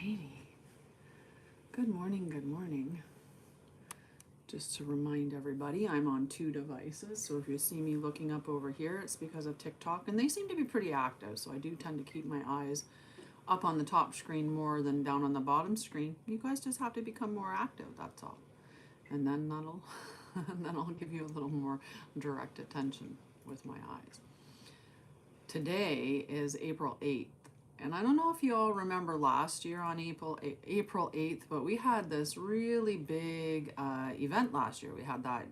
righty. Good morning, good morning. Just to remind everybody, I'm on 2 devices, so if you see me looking up over here, it's because of TikTok, and they seem to be pretty active, so I do tend to keep my eyes up on the top screen more than down on the bottom screen. You guys just have to become more active, that's all. And then that'll, and then I'll give you a little more direct attention with my eyes. Today is April 8th. And I don't know if you all remember last year on April 8th, but we had this really big event last year. We had that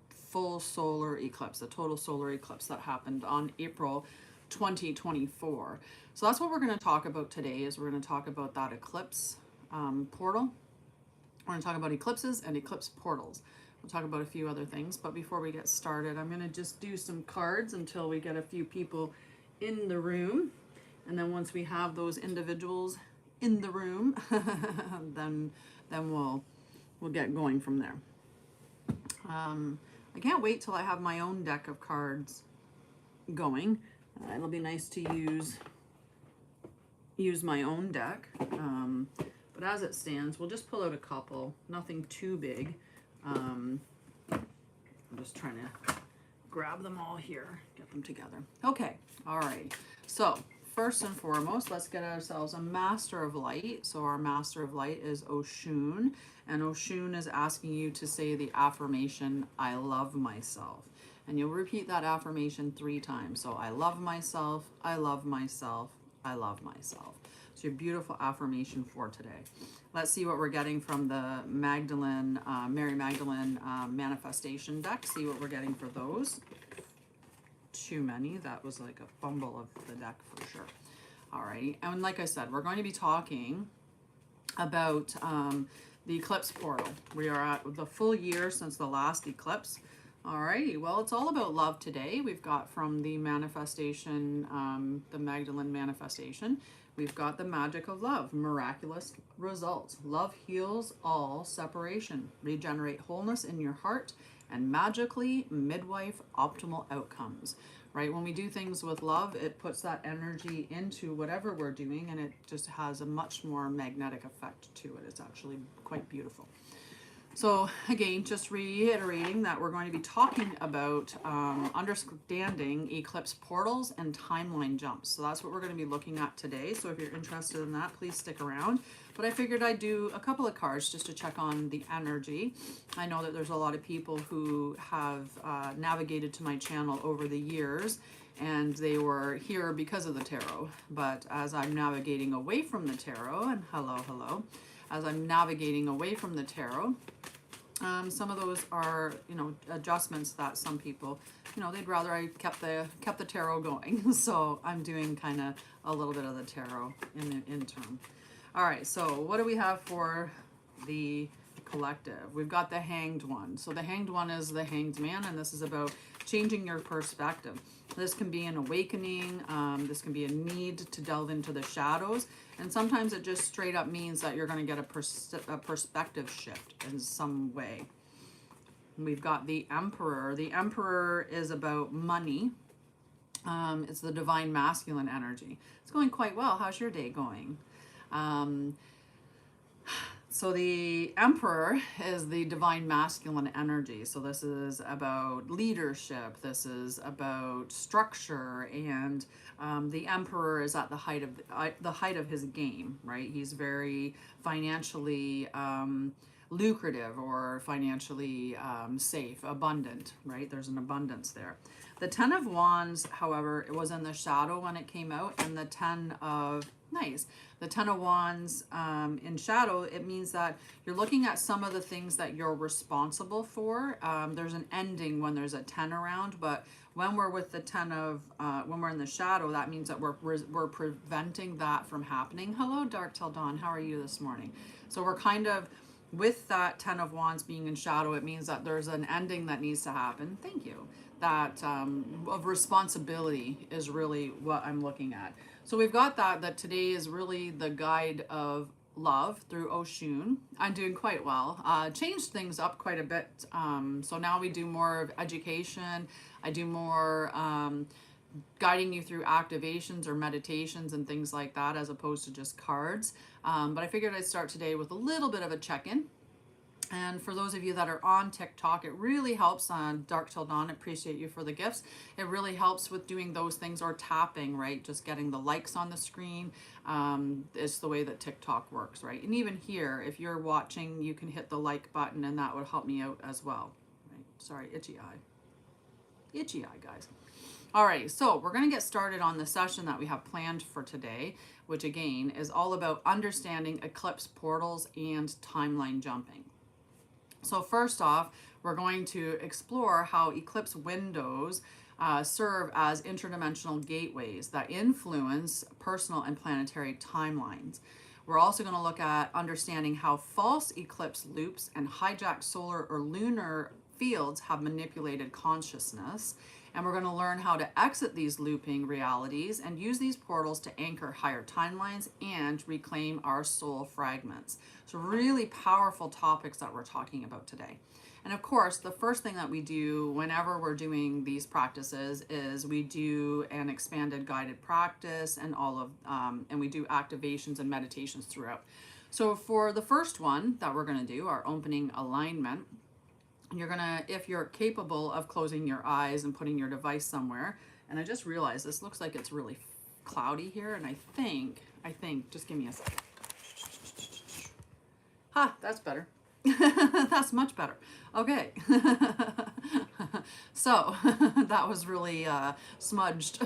full solar eclipse, the total solar eclipse that happened on April 2024. So that's what we're going to talk about today, is we're going to talk about that eclipse portal. We're going to talk about eclipses and eclipse portals. We'll talk about a few other things, but before we get started, I'm going to just do some cards until we get a few people in the room. And then once we have those individuals in the room, then we'll get going from there. I can't wait till I have my own deck of cards going. It'll be nice to use my own deck. But as it stands, we'll just pull out a couple, nothing too big. I'm just trying to grab them all here, get them together. Okay, all right. So first and foremost, let's get ourselves a Master of Light. So our Master of Light is Oshun, and Oshun is asking you to say the affirmation, I love myself. And you'll repeat that affirmation 3 times. So I love myself, I love myself, I love myself. It's your beautiful affirmation for today. Let's see what we're getting from the Mary Magdalene manifestation deck. See what we're getting for those. Too many. That was like a fumble of the deck for sure. Alrighty, and like I said, we're going to be talking about the eclipse portal. We are at the full year since the last eclipse. Alrighty, well, it's all about love today. We've got from the manifestation, the Magdalene manifestation, we've got the magic of love, miraculous results. Love heals all separation, regenerate wholeness in your heart, and magically midwife optimal outcomes, right? When we do things with love, it puts that energy into whatever we're doing, and it just has a much more magnetic effect to it. It's actually quite beautiful. So again, just reiterating that we're going to be talking about understanding eclipse portals and timeline jumps. So that's what we're going to be looking at today. So if you're interested in that, please stick around. But I figured I'd do a couple of cards just to check on the energy. I know that there's a lot of people who have navigated to my channel over the years, and they were here because of the tarot. But as I'm navigating away from the tarot, and hello, as I'm navigating away from the tarot, some of those are, adjustments that some people, they'd rather I kept the tarot going. So I'm doing kind of a little bit of the tarot in the interim. All right, so what do we have for the collective? We've got the Hanged One. So the Hanged One is the Hanged Man, and this is about changing your perspective. This can be an awakening. This can be a need to delve into the shadows. And sometimes it just straight up means that you're going to get a perspective shift in some way. We've got the Emperor. The Emperor is about money. It's the divine masculine energy. It's going quite well. How's your day going? So the Emperor is the divine masculine energy. So this is about leadership. This is about structure, and the Emperor is at the height of his game, right? He's very financially lucrative or financially safe, abundant, right? There's an abundance there. The Ten of Wands, however, it was in the shadow when it came out, and the Ten of Wands in shadow, it means that you're looking at some of the things that you're responsible for. There's an ending when there's a 10 around, but when we're with the when we're in the shadow, that means that we're preventing that from happening. Hello, Dark Till Dawn. How are you this morning? So we're kind of, with that 10 of Wands being in shadow, it means that there's an ending that needs to happen. Thank you. That of responsibility is really what I'm looking at. So we've got that today is really the guide of love through Oshun. I'm doing quite well. Changed things up quite a bit. So now we do more of education. I do more guiding you through activations or meditations and things like that, as opposed to just cards. But I figured I'd start today with a little bit of a check-in. And for those of you that are on TikTok, it really helps on Dark Till Dawn. I appreciate you for the gifts. It really helps with doing those things, or tapping, right? Just getting the likes on the screen is the way that TikTok works, right? And even here, if you're watching, you can hit the like button and that would help me out as well, right? Sorry, itchy eye. Itchy eye, guys. Alrighty, so we're going to get started on the session that we have planned for today, which again is all about understanding eclipse portals and timeline jumping. So first off, we're going to explore how eclipse windows serve as interdimensional gateways that influence personal and planetary timelines. We're also going to look at understanding how false eclipse loops and hijacked solar or lunar fields have manipulated consciousness. And we're going to learn how to exit these looping realities and use these portals to anchor higher timelines and reclaim our soul fragments. So really powerful topics that we're talking about today. And of course, the first thing that we do whenever we're doing these practices is we do an expanded guided practice and and we do activations and meditations throughout. So for the first one that we're going to do, our opening alignment, you're gonna, if you're capable of closing your eyes and putting your device somewhere, and I just realized this looks like it's really cloudy here, and I think, just give me a second. That's better. That's much better. Okay. So that was really smudged.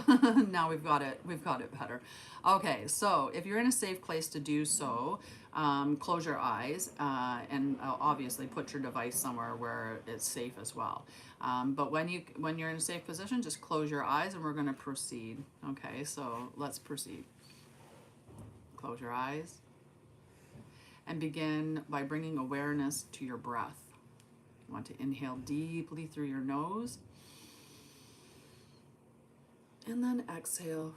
Now we've got it better. Okay, so if you're in a safe place to do so, close your eyes and obviously put your device somewhere where it's safe as well. But when you're in a safe position, just close your eyes and we're going to proceed. Okay, so let's proceed. Close your eyes and begin by bringing awareness to your breath. You want to inhale deeply through your nose and then exhale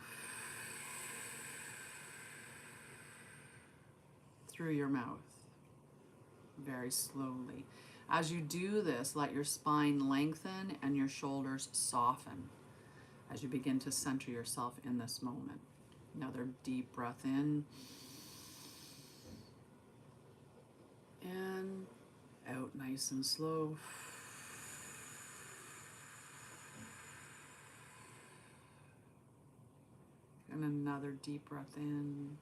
through your mouth, very slowly. As you do this, let your spine lengthen and your shoulders soften as you begin to center yourself in this moment. Another deep breath in and out, nice and slow. And another deep breath in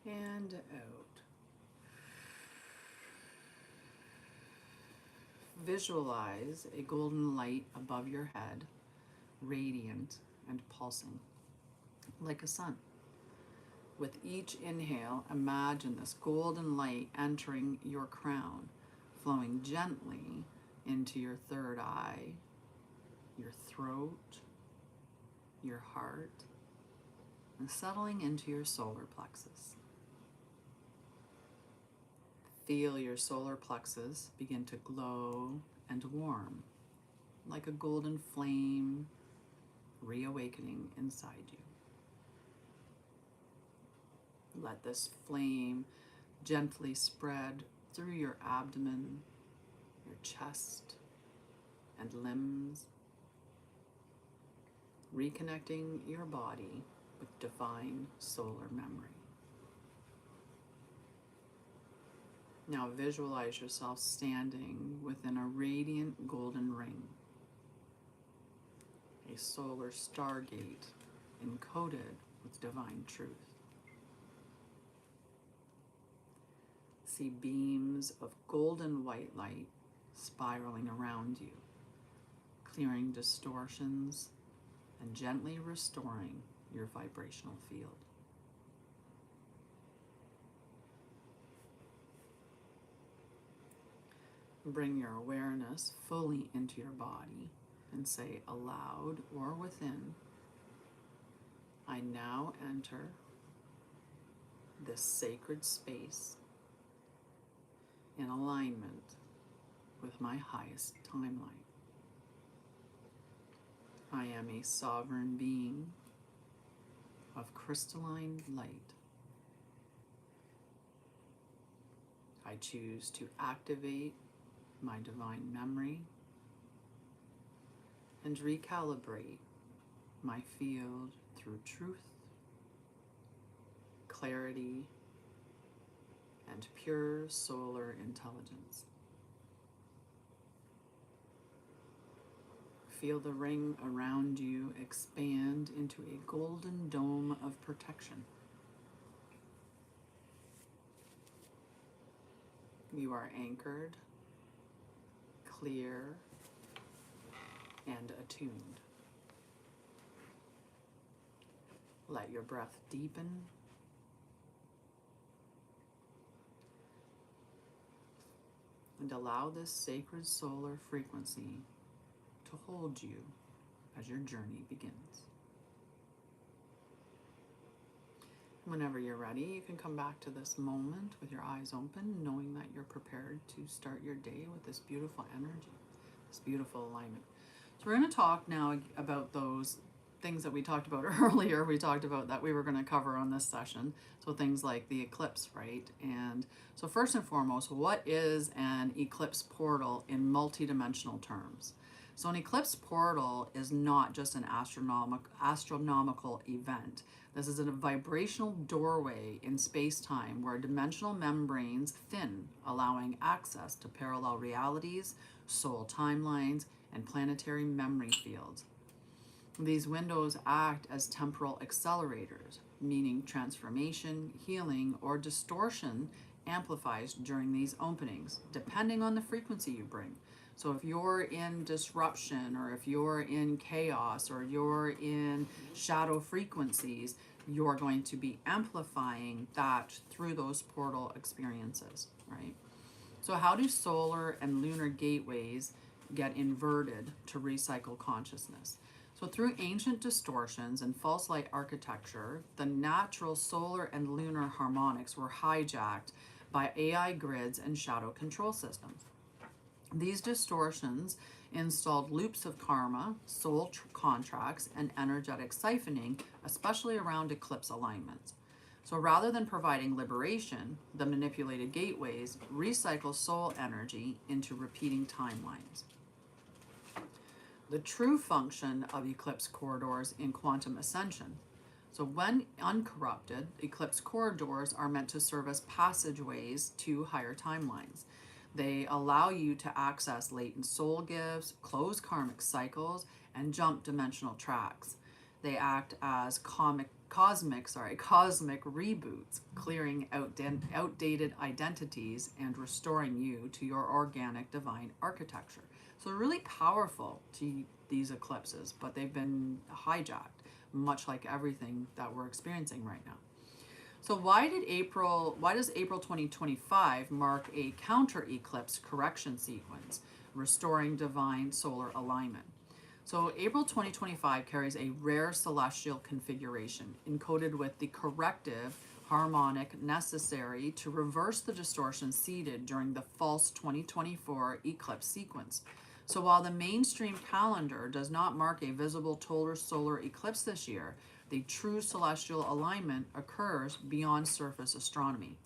and out. Visualize a golden light above your head, radiant and pulsing, like a sun. With each inhale, imagine this golden light entering your crown, flowing gently into your third eye, your throat, your heart, and settling into your solar plexus. Feel your solar plexus begin to glow and warm, like a golden flame reawakening inside you. Let this flame gently spread through your abdomen, your chest, and limbs, reconnecting your body with divine solar memory. Now visualize yourself standing within a radiant golden ring, a solar stargate encoded with divine truth. See beams of golden white light spiraling around you, clearing distortions and gently restoring your vibrational field. Bring your awareness fully into your body and say aloud or within, I now enter this sacred space in alignment with my highest timeline. I am a sovereign being of crystalline light. I choose to activate my divine memory and recalibrate my field through truth, clarity, and pure solar intelligence. Feel the ring around you expand into a golden dome of protection. You are anchored, clear, and attuned. Let your breath deepen. And allow this sacred solar frequency to hold you as your journey begins. Whenever you're ready, you can come back to this moment with your eyes open, knowing that you're prepared to start your day with this beautiful energy, this beautiful alignment. So we're going to talk now about those things that we talked about earlier. We talked about that we were going to cover on this session. So things like the eclipse, right? And so first and foremost, what is an eclipse portal in multidimensional terms? So an eclipse portal is not just an astronomical event. This is a vibrational doorway in space-time where dimensional membranes thin, allowing access to parallel realities, soul timelines, and planetary memory fields. These windows act as temporal accelerators, meaning transformation, healing, or distortion amplifies during these openings, depending on the frequency you bring. So if you're in disruption, or if you're in chaos, or you're in shadow frequencies, you're going to be amplifying that through those portal experiences, right? So how do solar and lunar gateways get inverted to recycle consciousness? So through ancient distortions and false light architecture, the natural solar and lunar harmonics were hijacked by AI grids and shadow control systems. These distortions installed loops of karma, soul contracts, and energetic siphoning, especially around eclipse alignments. So rather than providing liberation, the manipulated gateways recycle soul energy into repeating timelines. The true function of eclipse corridors in quantum ascension. So when uncorrupted, eclipse corridors are meant to serve as passageways to higher timelines. They allow you to access latent soul gifts, close karmic cycles, and jump dimensional tracks. They act as cosmic reboots, clearing outdated identities and restoring you to your organic divine architecture. So they're really powerful to these eclipses, but they've been hijacked, much like everything that we're experiencing right now. So why does April 2025 mark a counter eclipse correction sequence, restoring divine solar alignment? So April 2025 carries a rare celestial configuration encoded with the corrective harmonic necessary to reverse the distortion seeded during the false 2024 eclipse sequence. So while the mainstream calendar does not mark a visible total solar eclipse this year, the true celestial alignment occurs beyond surface astronomy,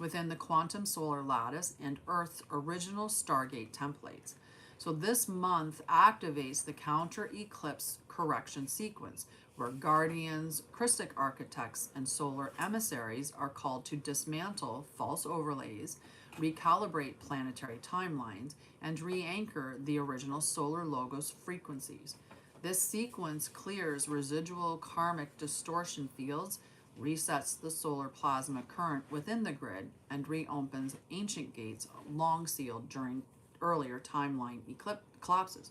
within the quantum solar lattice and Earth's original Stargate templates. So this month activates the counter eclipse correction sequence, where guardians, Christic architects, and solar emissaries are called to dismantle false overlays, recalibrate planetary timelines, and re-anchor the original solar logos frequencies. This sequence clears residual karmic distortion fields, resets the solar plasma current within the grid, and reopens ancient gates long sealed during earlier timeline collapses.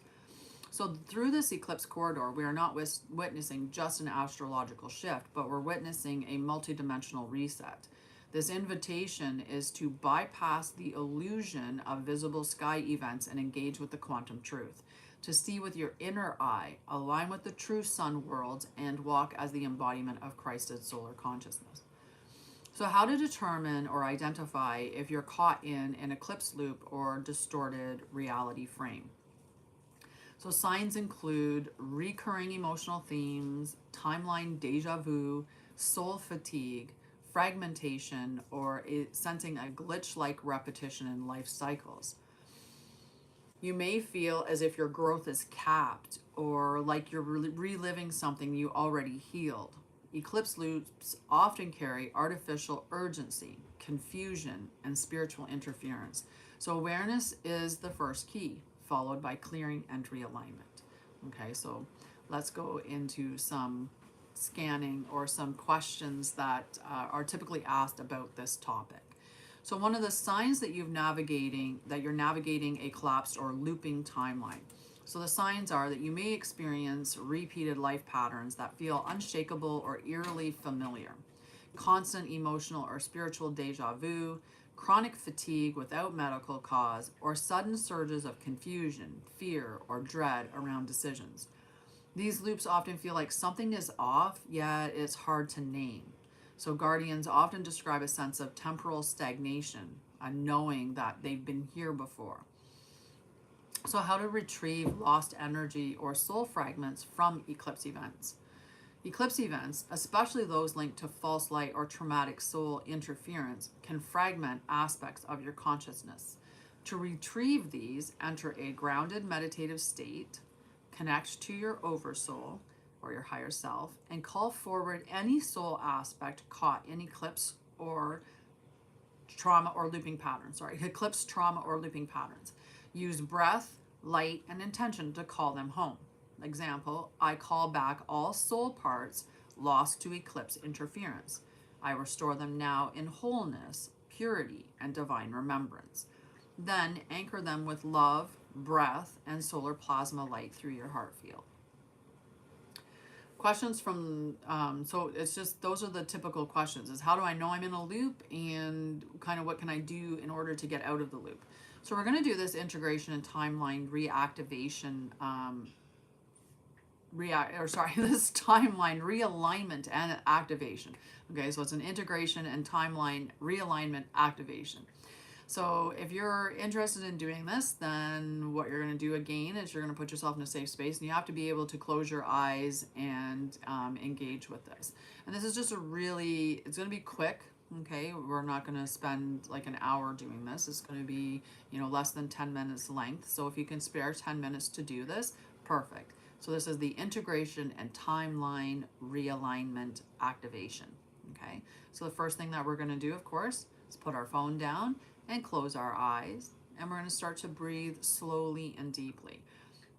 So through this eclipse corridor, we are not witnessing just an astrological shift, but we're witnessing a multidimensional reset. This invitation is to bypass the illusion of visible sky events and engage with the quantum truth, to see with your inner eye, align with the true sun worlds, and walk as the embodiment of Christ's solar consciousness. So how to determine or identify if you're caught in an eclipse loop or distorted reality frame. So signs include recurring emotional themes, timeline deja vu, soul fatigue, fragmentation, or sensing a glitch-like repetition in life cycles. You may feel as if your growth is capped or like you're reliving something you already healed. Eclipse loops often carry artificial urgency, confusion, and spiritual interference. So awareness is the first key, followed by clearing and realignment. Okay, so let's go into some scanning or some questions that are typically asked about this topic. So one of the signs that you're navigating a collapsed or looping timeline. So the signs are that you may experience repeated life patterns that feel unshakable or eerily familiar, constant emotional or spiritual deja vu, chronic fatigue without medical cause, or sudden surges of confusion, fear, or dread around decisions. These loops often feel like something is off, yet it's hard to name. So guardians often describe a sense of temporal stagnation, a knowing that they've been here before. So how to retrieve lost energy or soul fragments from eclipse events. Eclipse events, especially those linked to false light or traumatic soul interference, can fragment aspects of your consciousness. To retrieve these, enter a grounded meditative state, connect to your oversoul or your higher self, and call forward any soul aspect caught in eclipse or trauma or looping patterns. Eclipse, trauma, or looping patterns. Use breath, light, and intention to call them home. Example, I call back all soul parts lost to eclipse interference. I restore them now in wholeness, purity, and divine remembrance. Then anchor them with love, breath, and solar plasma light through your heart field. Questions from, so it's just, those are the typical questions, is how do I know I'm in a loop, and kind of what can I do in order to get out of the loop? So we're going to do this integration and timeline reactivation, this timeline realignment and activation. Okay, so it's an integration and timeline realignment activation. So if you're interested in doing this, then what you're going to do again is you're going to put yourself in a safe space, and you have to be able to close your eyes and engage with this. And this is just it's going to be quick. Okay, we're not going to spend like an hour doing this. It's going to be, less than 10 minutes length. So if you can spare 10 minutes to do this, perfect. So this is the integration and timeline realignment activation. Okay, so the first thing that we're going to do, of course, is put our phone down and close our eyes, and we're going to start to breathe slowly and deeply.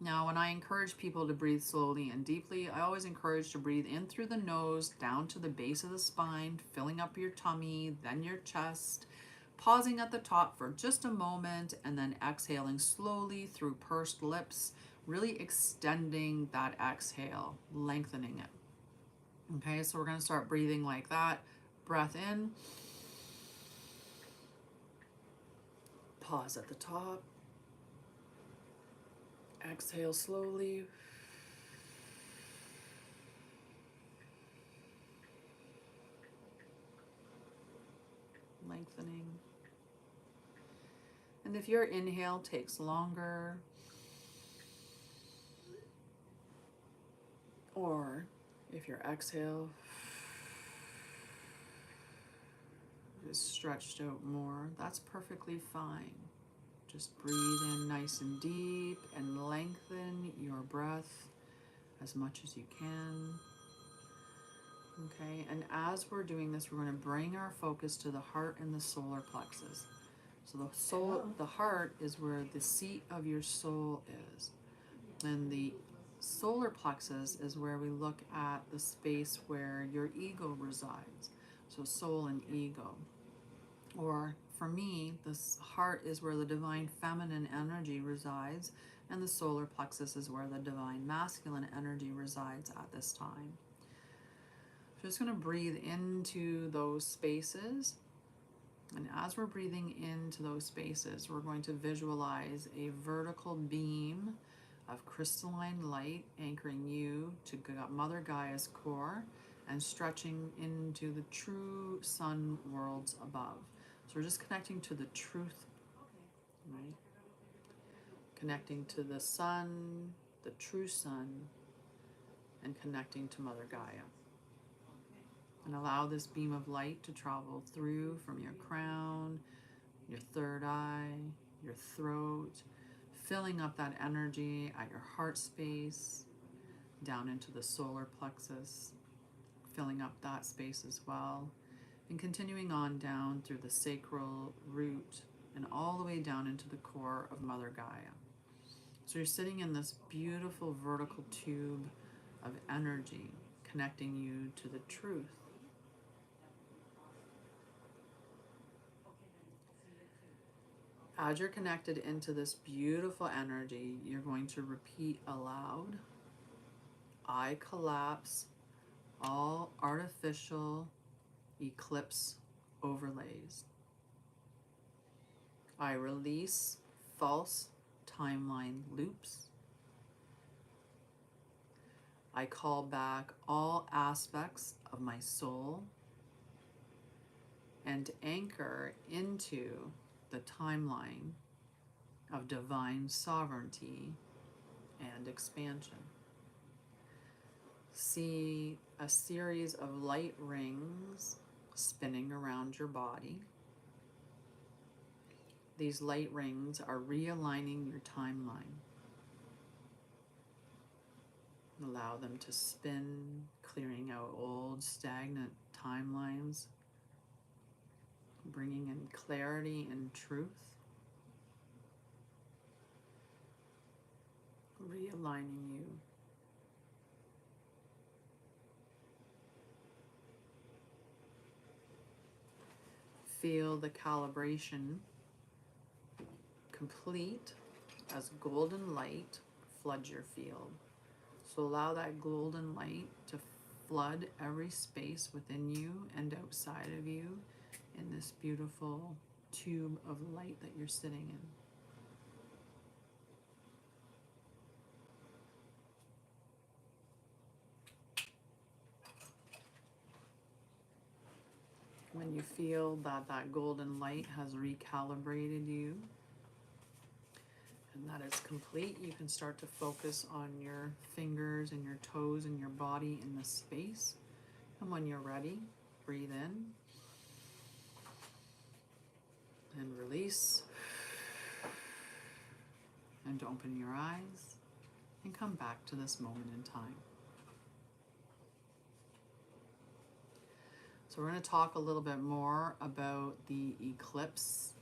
Now, when I encourage people to breathe slowly and deeply, I always encourage to breathe in through the nose, down to the base of the spine, filling up your tummy, then your chest, pausing at the top for just a moment, and then exhaling slowly through pursed lips, really extending that exhale, lengthening it. Okay, so we're going to start breathing like that. Breath in. Pause at the top. Exhale slowly. Lengthening. And if your inhale takes longer, or if your exhale is stretched out more, that's perfectly fine. Just breathe in nice and deep and lengthen your breath as much as you can. Okay, and as we're doing this, we're going to bring our focus to the heart and the solar plexus. So the heart is where the seat of your soul is. And the solar plexus is where we look at the space where your ego resides. So soul and ego. Or for me, this heart is where the divine feminine energy resides, and the solar plexus is where the divine masculine energy resides at this time. So just going to breathe into those spaces. And as we're breathing into those spaces, we're going to visualize a vertical beam of crystalline light anchoring you to Mother Gaia's core and stretching into the true sun worlds above. So we're just connecting to the truth, right? Connecting to the sun, the true sun, and connecting to Mother Gaia. And allow this beam of light to travel through from your crown, your third eye, your throat, filling up that energy at your heart space, down into the solar plexus, filling up that space as well, and continuing on down through the sacral root and all the way down into the core of Mother Gaia. So you're sitting in this beautiful vertical tube of energy connecting you to the truth. As you're connected into this beautiful energy, you're going to repeat aloud, I collapse all artificial eclipse overlays. I release false timeline loops. I call back all aspects of my soul and anchor into the timeline of divine sovereignty and expansion. See a series of light rings spinning around your body. These light rings are realigning your timeline. Allow them to spin, clearing out old, stagnant timelines, bringing in clarity and truth, realigning you. Feel the calibration complete as golden light floods your field. So allow that golden light to flood every space within you and outside of you in this beautiful tube of light that you're sitting in. When you feel that that golden light has recalibrated you and that is complete, you can start to focus on your fingers and your toes and your body in the space. And when you're ready, breathe in and release, and open your eyes and come back to this moment in time. So we're going to talk a little bit more about the eclipse.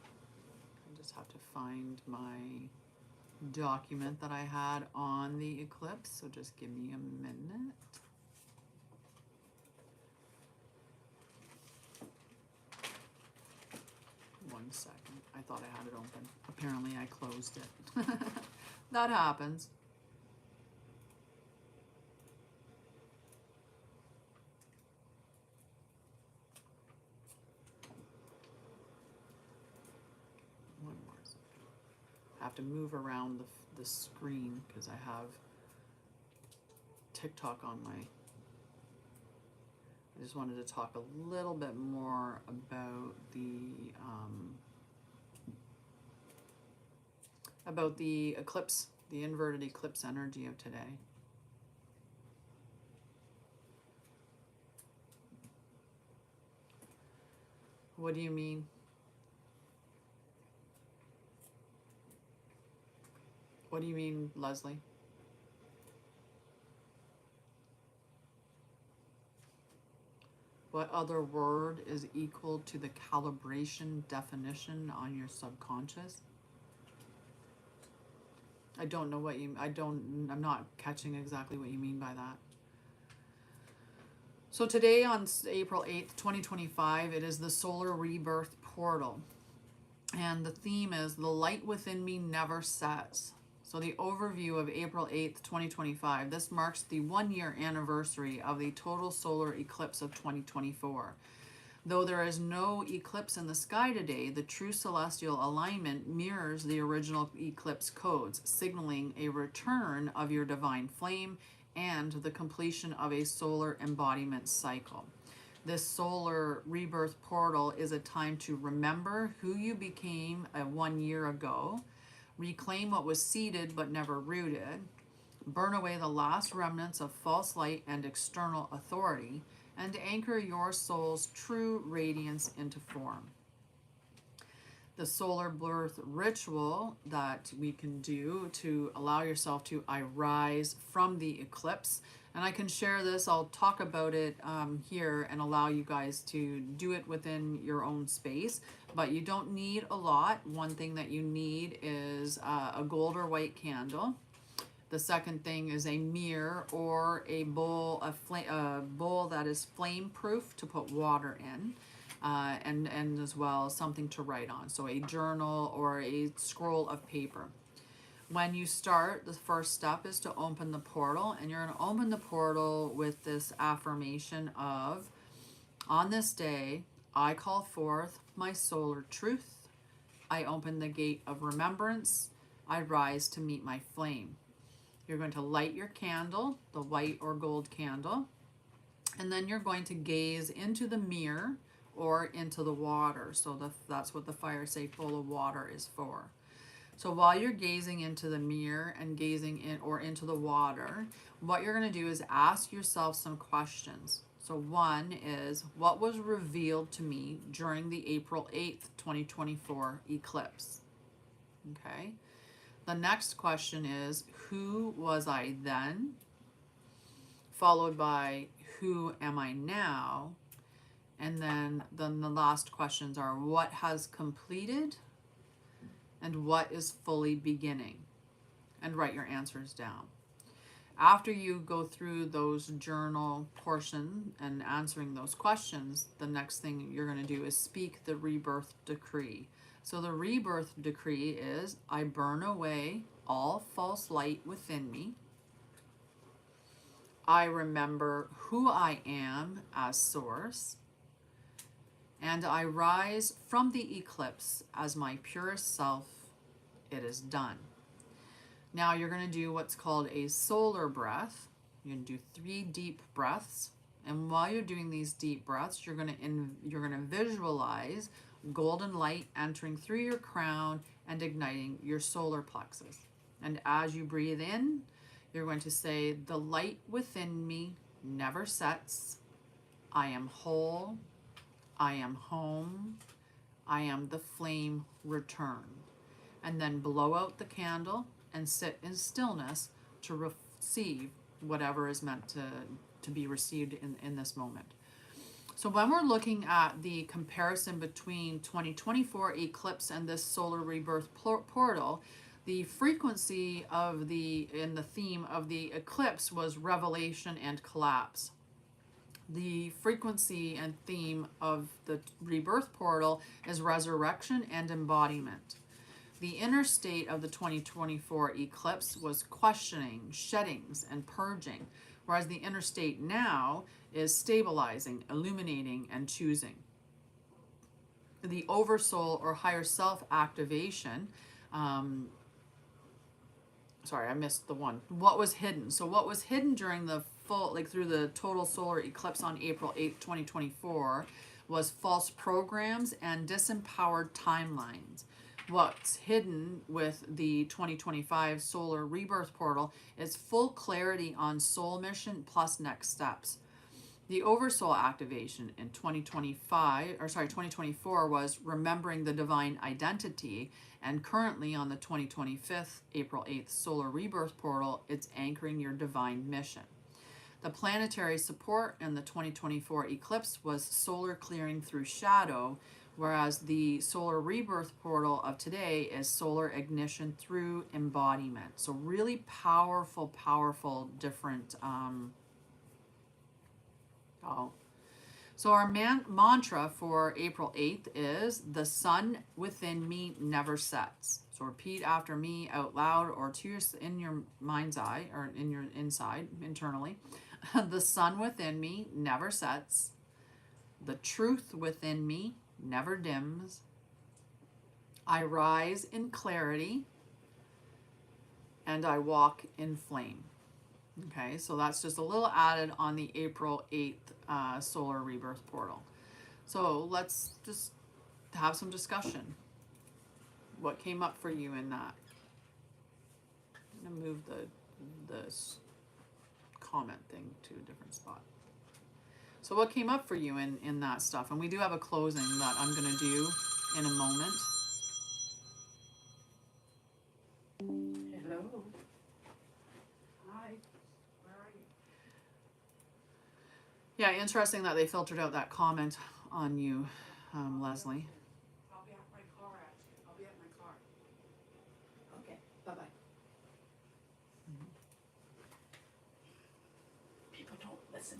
I just have to find my document that I had on the eclipse, so just give me a minute. One second. I thought I had it open. Apparently I closed it. That happens. One more second. I have to move around the screen because I have TikTok on my... I just wanted to talk a little bit more about the eclipse, the inverted eclipse energy of today. What do you mean? What do you mean, Leslie? What other word is equal to the calibration definition on your subconscious? I don't know what you, I'm not catching exactly what you mean by that. So today on April 8th, 2025, it is the solar rebirth portal. And the theme is the light within me never sets. So the overview of April 8th, 2025, this marks the 1-year anniversary of the total solar eclipse of 2024. Though there is no eclipse in the sky today, the true celestial alignment mirrors the original eclipse codes, signaling a return of your divine flame and the completion of a solar embodiment cycle. This solar rebirth portal is a time to remember who you became 1 year ago, reclaim what was seeded but never rooted, burn away the last remnants of false light and external authority, and anchor your soul's true radiance into form. the solar birth ritual that we can do to allow yourself to arise from the eclipse. And I can share this, I'll talk about it here and allow you guys to do it within your own space. But you don't need a lot. One thing that you need is a gold or white candle. The second thing is a mirror or a bowl, a bowl that is flame proof to put water in. And as well something to write on, so a journal or a scroll of paper. When you start, the first step is to open the portal, and you're going to open the portal with this affirmation of, on this day I call forth my solar truth, I open the gate of remembrance, I rise to meet my flame. You're going to light your candle, the white or gold candle, and then you're going to gaze into the mirror or into the water. So that's what the fire safe bowl of water is for. So while you're gazing into the mirror and gazing in or into the water, what you're going to do is ask yourself some questions. So one is, what was revealed to me during the April 8th, 2024 eclipse? Okay. The next question is, who was I then? Followed by, who am I now? And then the last questions are, what has completed and what is fully beginning? And write your answers down. After you go through those journal portion and answering those questions, the next thing you're going to do is speak the rebirth decree. So the rebirth decree is, I burn away all false light within me. I remember who I am as source. And I rise from the eclipse as my purest self. It is done. Now you're going to do what's called a solar breath. You're going to do 3 deep breaths. And while you're doing these deep breaths, you're going to visualize golden light entering through your crown and igniting your solar plexus. And as you breathe in, you're going to say, the light within me never sets. I am whole. I am home, I am the flame returned. And then blow out the candle and sit in stillness to receive whatever is meant to be received in this moment. So when we're looking at the comparison between 2024 eclipse and this solar rebirth portal, the frequency of in the theme of the eclipse was revelation and collapse. The frequency and theme of the rebirth portal is resurrection and embodiment. The inner state of the 2024 eclipse was questioning, sheddings, and purging, whereas the inner state now is stabilizing, illuminating, and choosing. The oversoul or higher self activation, sorry, I missed the one. What was hidden? So what was hidden during the through the total solar eclipse on April 8th, 2024 was false programs and disempowered timelines. What's hidden with the 2025 solar rebirth portal is full clarity on soul mission plus next steps. The oversoul activation in 2024 was remembering the divine identity, and currently on the 2025 April 8th solar rebirth portal, it's anchoring your divine mission. The planetary support in the 2024 eclipse was solar clearing through shadow, whereas the solar rebirth portal of today is solar ignition through embodiment. So really powerful, powerful, different. So our mantra for April 8th is, the sun within me never sets. So repeat after me out loud or in your mind's eye or in your inside, internally. The sun within me never sets. The truth within me never dims. I rise in clarity and I walk in flame. Okay, so that's just a little added on the April 8th solar rebirth portal. So let's just have some discussion. What came up for you in that? I'm going to move the comment thing to a different spot. So what came up for you in that stuff? And we do have a closing that I'm going to do in a moment. interesting that they filtered out that comment on you, Leslie. I'll be at my car, actually. I'll be at my car. Okay, bye-bye. People don't listen.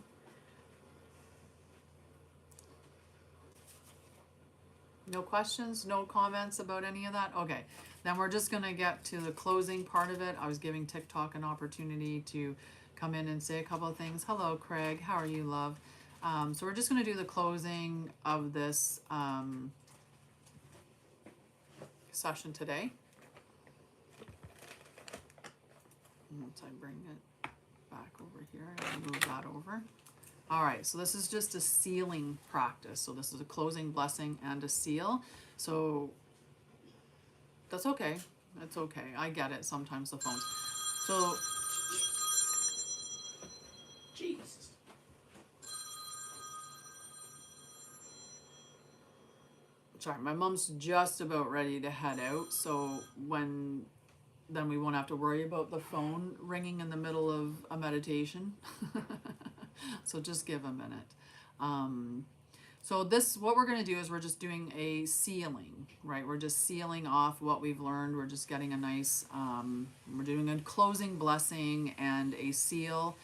No questions, no comments about any of that? Okay, then we're just gonna get to the closing part of it. I was giving TikTok an opportunity to come in and say a couple of things. Hello, Craig, how are you, love? So we're just gonna do the closing of this session today. Once I bring it back over here, I'll move that over. All right, so this is just a sealing practice. So this is a closing blessing and a seal. So that's okay. That's okay. I get it. Sometimes the phones. So Jesus. sorry, my mom's just about ready to head out. So then we won't have to worry about the phone ringing in the middle of a meditation. So just give a minute. So what we're going to do is we're just doing a sealing, right? We're just sealing off what we've learned. We're just getting a nice, we're doing a closing blessing and a seal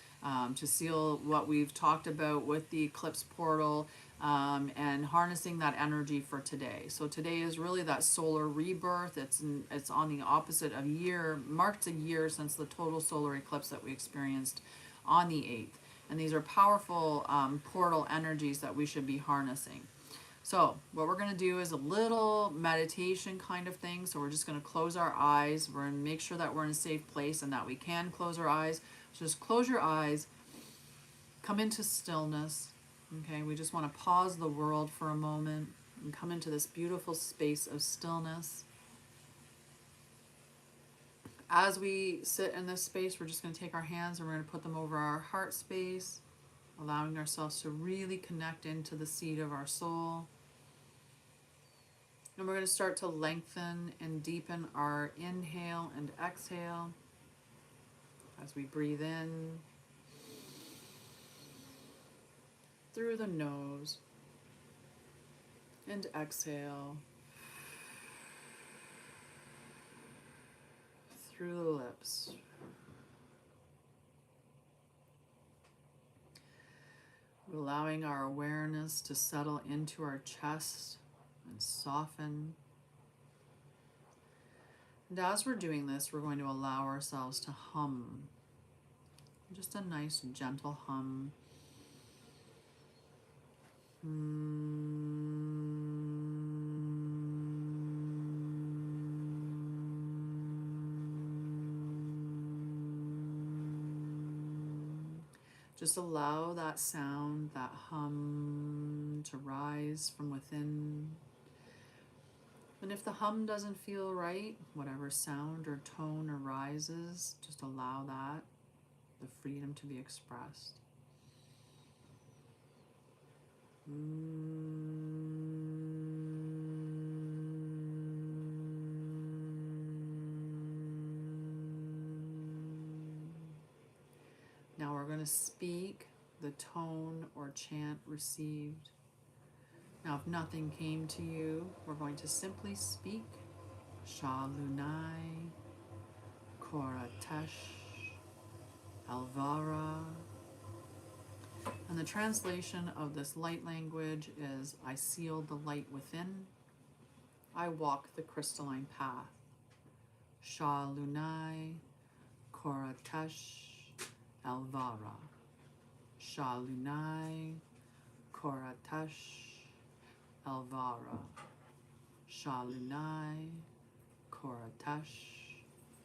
to seal what we've talked about with the eclipse portal, and harnessing that energy for today. So today is really that solar rebirth. It's on the opposite of year, marked a year since the total solar eclipse that we experienced on the 8th. And these are powerful portal energies that we should be harnessing. So what we're going to do is a little meditation kind of thing. So we're just going to close our eyes. We're going to make sure that we're in a safe place and that we can close our eyes. So just close your eyes. Come into stillness. Okay, we just want to pause the world for a moment and come into this beautiful space of stillness. As we sit in this space, we're just going to take our hands and we're going to put them over our heart space, allowing ourselves to really connect into the seat of our soul. And we're going to start to lengthen and deepen our inhale and exhale as we breathe in through the nose and exhale through the lips. Allowing our awareness to settle into our chest and soften. And as we're doing this, we're going to allow ourselves to hum. Just a nice gentle hum. Just allow that sound, that hum, to rise from within. And if the hum doesn't feel right, whatever sound or tone arises, just allow that, the freedom to be expressed. Now we're going to speak the tone or chant received. Now if nothing came to you, we're going to simply speak Sha Lunai, Kora Tesh, Alvara. And the translation of this light language is, I seal the light within. I walk the crystalline path. Sha Lunai, Kora Tesh, Alvara. Sha Lunai, Kora Tesh, Alvara. Sha Lunai, Kora Tesh,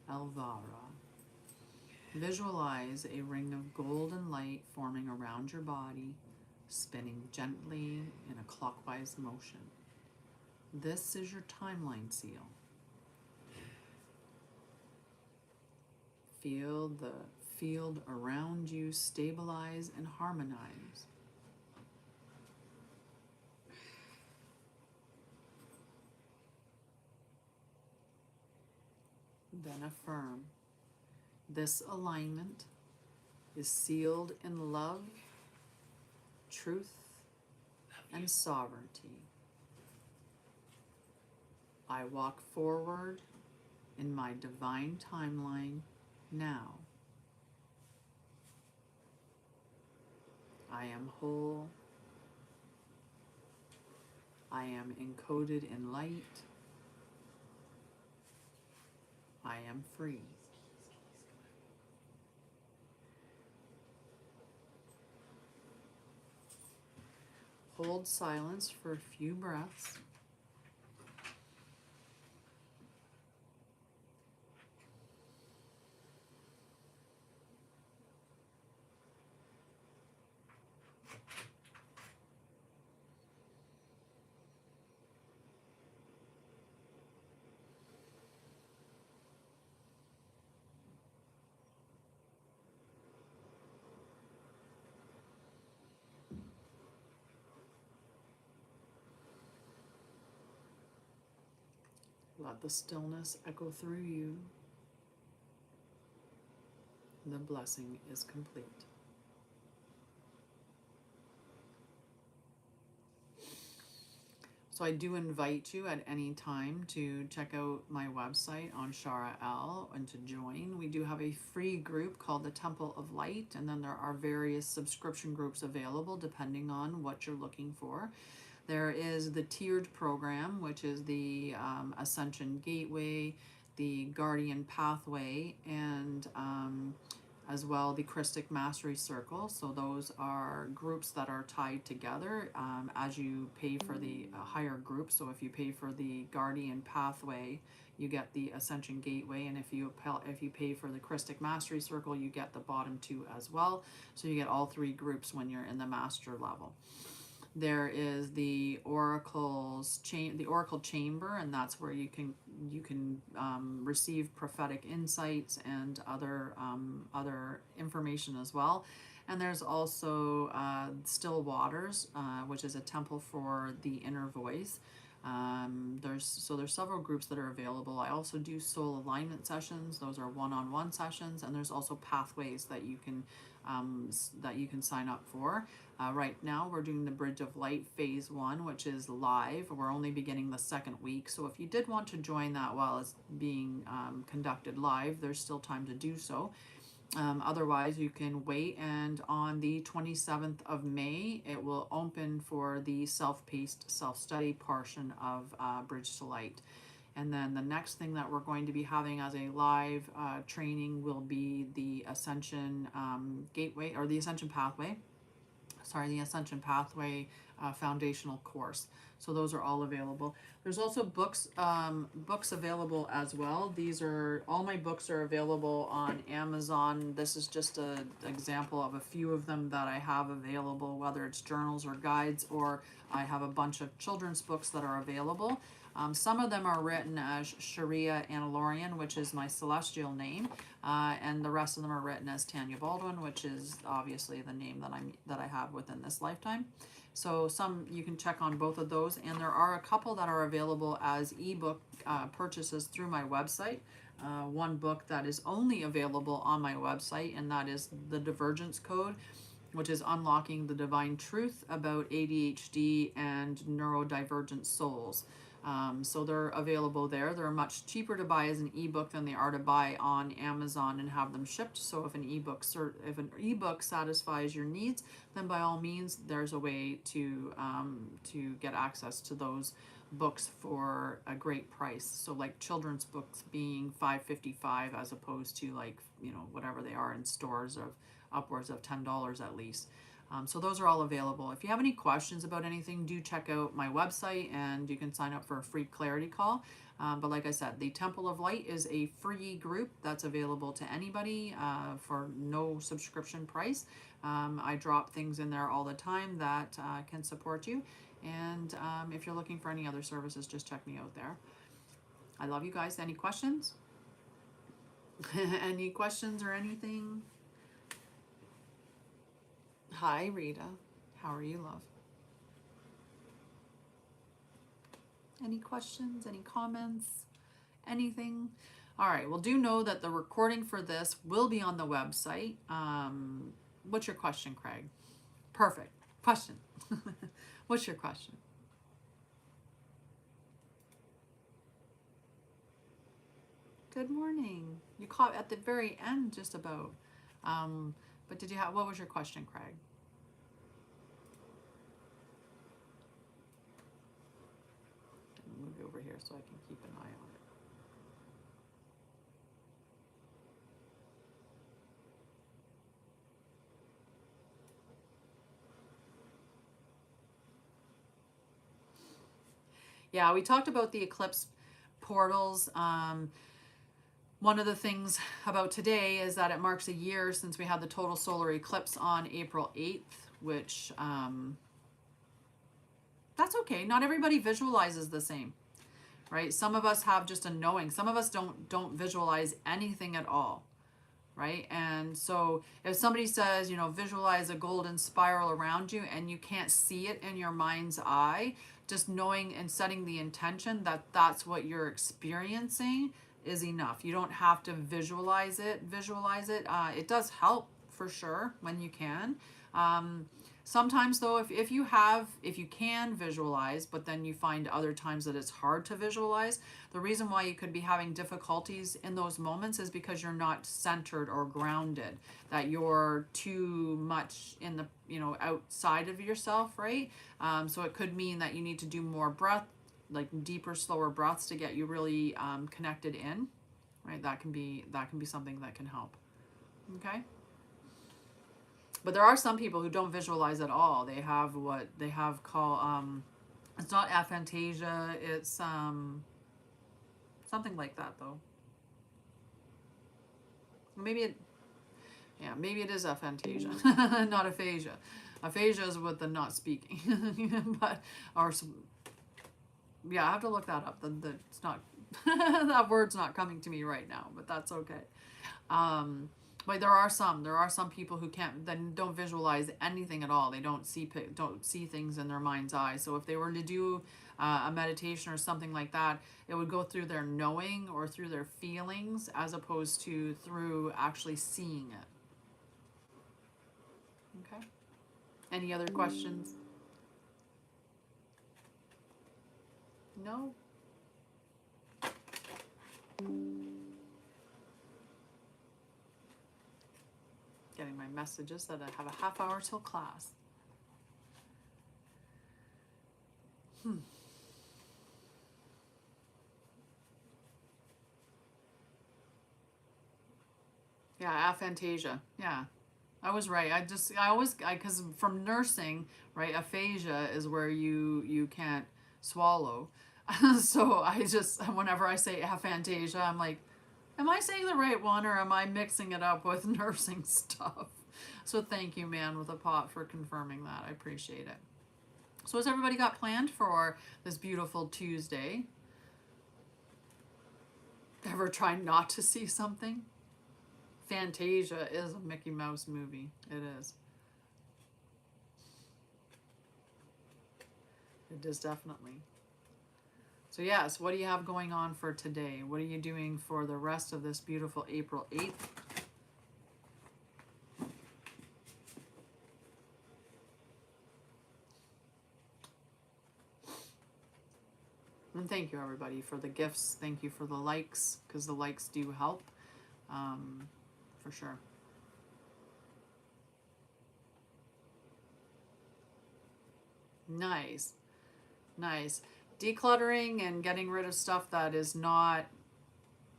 Alvara. Visualize a ring of golden light forming around your body, spinning gently in a clockwise motion. This is your timeline seal. Feel the field around you stabilize and harmonize. Then affirm. This alignment is sealed in love truth, and sovereignty. I walk forward in my divine timeline now. I am whole. I am encoded in light. I am free. Hold silence for a few breaths. Let the stillness echo through you. The blessing is complete. So I do invite you at any time to check out my website on Anshara'El and to join. We do have a free group called the Temple of Light, and then there are various subscription groups available depending on what you're looking for. There is the tiered program, which is the Ascension Gateway, the Guardian Pathway, and as well the Christic Mastery Circle. So those are groups that are tied together as you pay for the higher group. So if you pay for the Guardian Pathway, you get the Ascension Gateway, and if you pay for the Christic Mastery Circle, you get the bottom two as well. So you get all three groups when you're in the master level. There is the Oracle Chamber, and that's where you can receive prophetic insights and other information as well. And there's also Still Waters, which is a temple for the inner voice. There's several groups that are available. I also do soul alignment sessions. Those are one-on-one sessions, and there's also pathways that you can sign up for. Right now we're doing the Bridge of Light Phase 1, which is live. We're only beginning the second week, so if you did want to join that while it's being conducted live, there's still time to do so. Otherwise, you can wait, and on the 27th of May, it will open for the self-paced self-study portion of Bridge to Light. And then the next thing that we're going to be having as a live training will be the Ascension Gateway, or the Ascension Pathway. The Ascension Pathway foundational course. So those are all available. There's also books available as well. All my books are available on Amazon. This is just an example of a few of them that I have available, whether it's journals or guides, or I have a bunch of children's books that are available. Some of them are written as Sharia Annalorian, which is my celestial name, and the rest of them are written as Tanya Baldwin, which is obviously the name that I have within this lifetime. So you can check on both of those, and there are a couple that are available as ebook purchases through my website. One book that is only available on my website, and that is The Divergence Code, which is Unlocking the Divine Truth about ADHD and Neurodivergent Souls. So they're available there. They're much cheaper to buy as an ebook than they are to buy on Amazon and have them shipped. So if an ebook satisfies your needs, then by all means, there's a way to get access to those books for a great price. So like children's books being $5.55 as opposed to whatever they are in stores of upwards of $10 at least. So those are all available. If you have any questions about anything, do check out my website, and you can sign up for a free clarity call. But like I said, the Temple of Light is a free group that's available to anybody for no subscription price. I drop things in there all the time that can support you. And if you're looking for any other services, just check me out there. I love you guys. Any questions? Any questions or anything? Hi, Rita. How are you, love? Any questions? Any comments? Anything? All right. Well, do know that the recording for this will be on the website. What's your question, Craig? Perfect. Question. What's your question? Good morning. You caught at the very end just about. But did you have, what was your question, Craig? Move you over here so I can keep an eye on it. Yeah, we talked about the eclipse portals. One of the things about today is that it marks a year since we had the total solar eclipse on April 8th, which that's okay. Not everybody visualizes the same, right? Some of us have just a knowing. Some of us don't visualize anything at all, right? And so if somebody says, you know, visualize a golden spiral around you and you can't see it in your mind's eye, just knowing and setting the intention that that's what you're experiencing is enough. You don't have to visualize it. It does help for sure when you can. Sometimes though, if you can visualize, but then you find other times that it's hard to visualize, the reason why you could be having difficulties in those moments is because you're not centered or grounded, that you're too much in the, you know, outside of yourself, right? So it could mean that you need to do more breath, like deeper, slower breaths to get you really connected in, right? That can be something that can help. Okay. But there are some people who don't visualize at all. They have what they have called, it's not aphantasia, it's something like that though. Maybe it is aphantasia, not aphasia. Aphasia is with the not speaking, but, or, yeah, I have to look that up. It's not, that word's not coming to me right now, but that's okay. But there are some people who don't visualize anything at all. They don't see things in their mind's eye. So if they were to do a meditation or something like that, it would go through their knowing or through their feelings as opposed to through actually seeing it. Okay. Any other questions? No? Getting my messages that I have a half hour till class. Yeah, aphantasia. Yeah, I was right. Because from nursing, right, aphasia is where you can't swallow. So whenever I say aphantasia, I'm like, am I saying the right one or am I mixing it up with nursing stuff? So thank you, Man with a Pot, for confirming that. I appreciate it. So has everybody got planned for this beautiful Tuesday? Ever try not to see something? Fantasia is a Mickey Mouse movie. It is. It is definitely. So yes, what do you have going on for today? What are you doing for the rest of this beautiful April 8th? And thank you everybody for the gifts. Thank you for the likes, because the likes do help, for sure. Nice. Nice. Decluttering and getting rid of stuff that is not,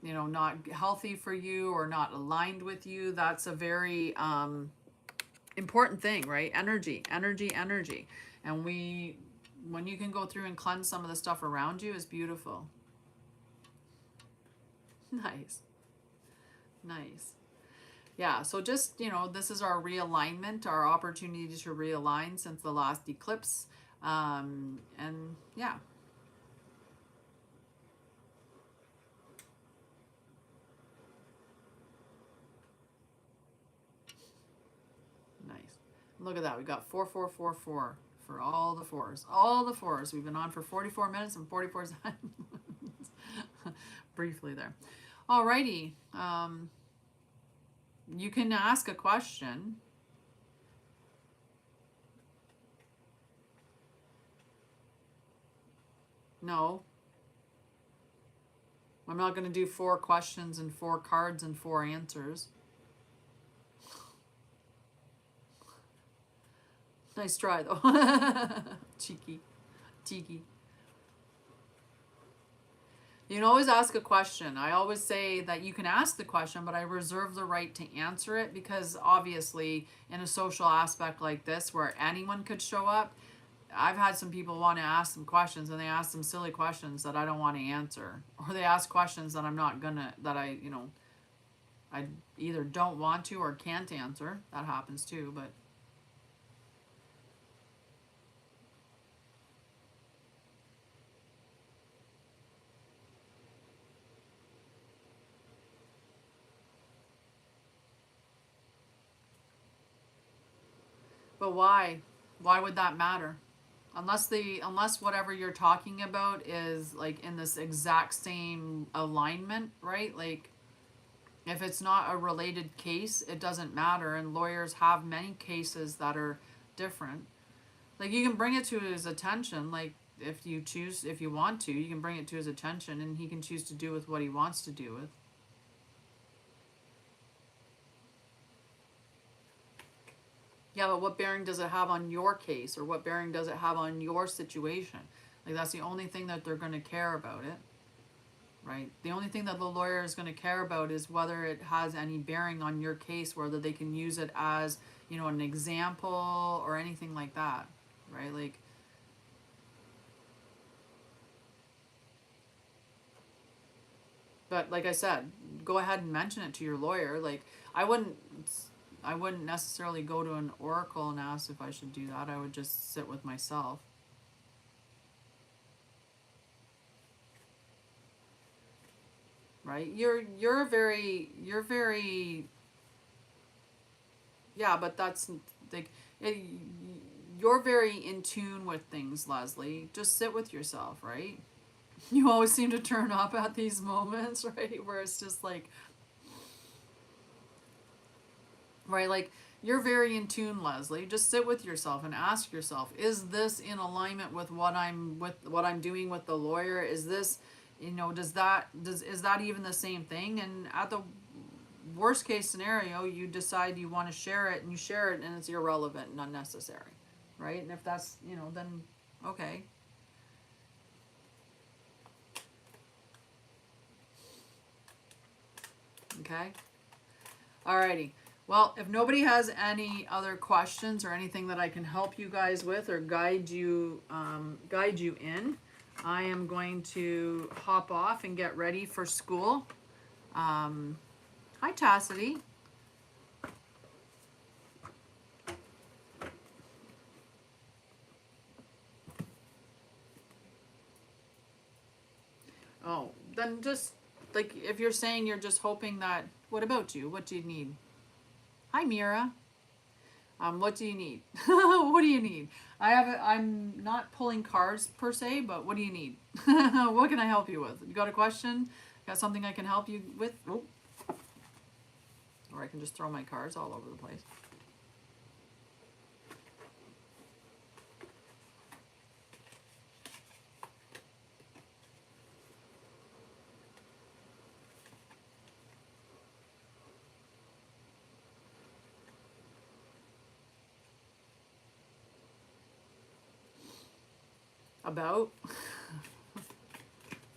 you know, not healthy for you or not aligned with you. That's a very important thing, right? Energy. And when you can go through and cleanse some of the stuff around you is beautiful. Nice. Yeah, so just, you know, this is our realignment, our opportunity to realign since the last eclipse. And yeah. Nice. Look at that. We got 4444 for all the fours. All the fours. We've been on for 44 minutes and 44 seconds. Briefly there. Alrighty. You can ask a question. No. I'm not going to do 4 questions and 4 cards and 4 answers. Nice try, though. Cheeky. Cheeky. You can always ask a question. I always say that you can ask the question, but I reserve the right to answer it, because obviously in a social aspect like this where anyone could show up, I've had some people want to ask some questions and they ask some silly questions that I don't want to answer. Or they ask questions that I'm not gonna, that I either don't want to or can't answer. That happens too, but why? Why would that matter? Unless whatever you're talking about is like in this exact same alignment, right? Like if it's not a related case, it doesn't matter, and lawyers have many cases that are different. Like you can bring it to his attention, like if you want to, you can bring it to his attention and he can choose to do with what he wants to do with. Yeah, but what bearing does it have on your case, or what bearing does it have on your situation? Like that's the only thing that they're going to care about it, right? The only thing that the lawyer is going to care about is whether it has any bearing on your case, whether they can use it as, an example or anything like that, right? Like, but like I said, go ahead and mention it to your lawyer. Like I wouldn't necessarily go to an oracle and ask if I should do that. I would just sit with myself. Right? You're very yeah, but that's like you're very in tune with things, Leslie. Just sit with yourself, right? You always seem to turn up at these moments, right? Where it's just like, right? Like you're very in tune, Leslie. Just sit with yourself and ask yourself, is this in alignment with what I'm doing with the lawyer? Is this, is that even the same thing? And at the worst case scenario, you decide you want to share it and you share it and it's irrelevant and unnecessary, right? And if that's, then okay. Okay. Alrighty. Well, if nobody has any other questions or anything that I can help you guys with or guide you in, I am going to hop off and get ready for school. Hi, Tassity. Oh, then just like if you're saying you're just hoping that, what about you? What do you need? Hi, Mira. What do you need? What do you need? I'm not pulling cards per se, but what do you need? What can I help you with? You got a question? Got something I can help you with? Oh. Or I can just throw my cards all over the place. About?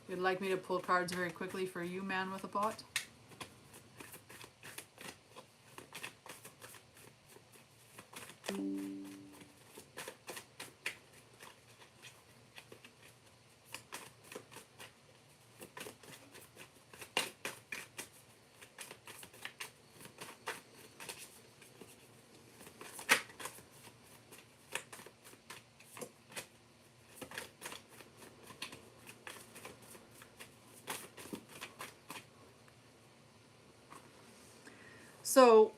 You'd like me to pull cards very quickly for you, man with a pot? So,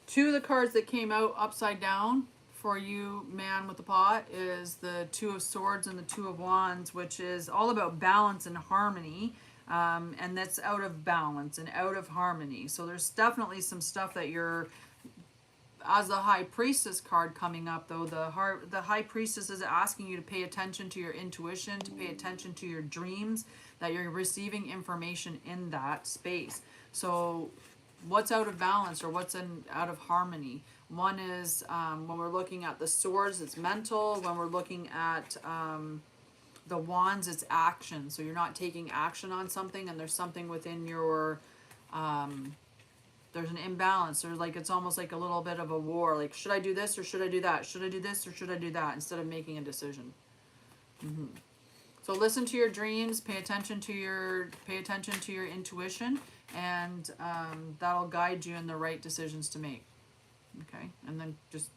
two of the cards that came out upside down for you, man with the pot, is the Two of Swords and the Two of Wands, which is all about balance and harmony. And that's out of balance and out of harmony. So there's definitely some stuff that you're as the High Priestess card coming up, though, the High Priestess is asking you to pay attention to your intuition, to pay attention to your dreams, that you're receiving information in that space. So what's out of balance or what's out of harmony? One is when we're looking at the swords, it's mental. When we're looking at the wands, it's action. So you're not taking action on something, and there's something within your there's an imbalance. There's like, it's almost like a little bit of a war. Like, should I do this or should I do that? Should I do this or should I do that? Instead of making a decision. So listen to your dreams. Pay attention to your intuition, and that'll guide you in the right decisions to make. Okay, and then just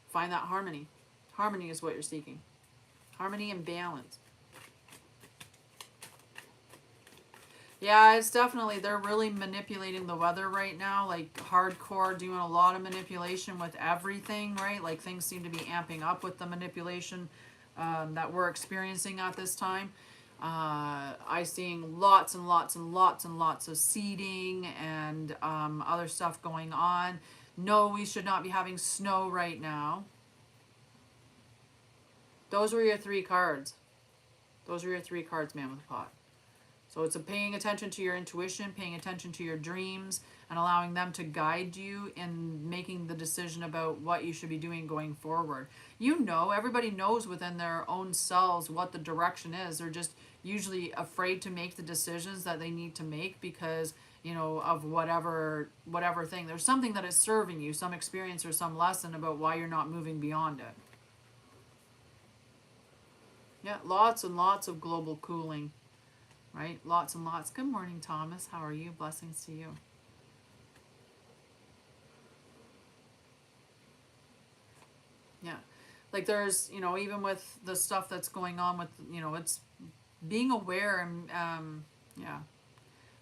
find that harmony. Harmony is what you're seeking. Harmony and balance. Yeah, it's definitely, they're really manipulating the weather right now, like hardcore, doing a lot of manipulation with everything, right? Like things seem to be amping up with the manipulation that we're experiencing at this time. I seeing lots and lots and lots and lots of seeding and other stuff going on. No, we should not be having snow right now. Those were your 3 cards. Those are your 3 cards, man with a pot. So it's paying attention to your intuition, paying attention to your dreams, and allowing them to guide you in making the decision about what you should be doing going forward. You know, everybody knows within their own selves what the direction is. They're just usually afraid to make the decisions that they need to make because, you know, of whatever thing. There's something that is serving you, some experience or some lesson about why you're not moving beyond it. Yeah, lots and lots of global cooling. Right? Lots and lots. Good morning, Thomas. How are you? Blessings to you. Yeah. Like there's, you know, even with the stuff that's going on with, you know, it's being aware and, yeah.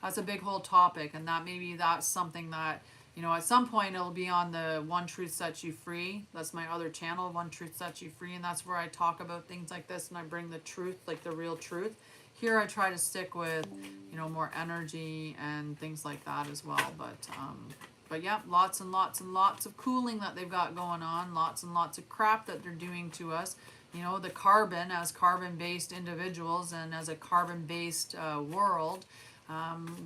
That's a big whole topic, and that maybe that's something that, you know, at some point it'll be on the One Truth Sets You Free. That's my other channel, One Truth Sets You Free, and that's where I talk about things like this and I bring the truth, like the real truth. Here I try to stick with, you know, more energy and things like that as well. But yeah, lots and lots and lots of cooling that they've got going on. Lots and lots of crap that they're doing to us. You know, the carbon, as carbon-based individuals and as a carbon-based world,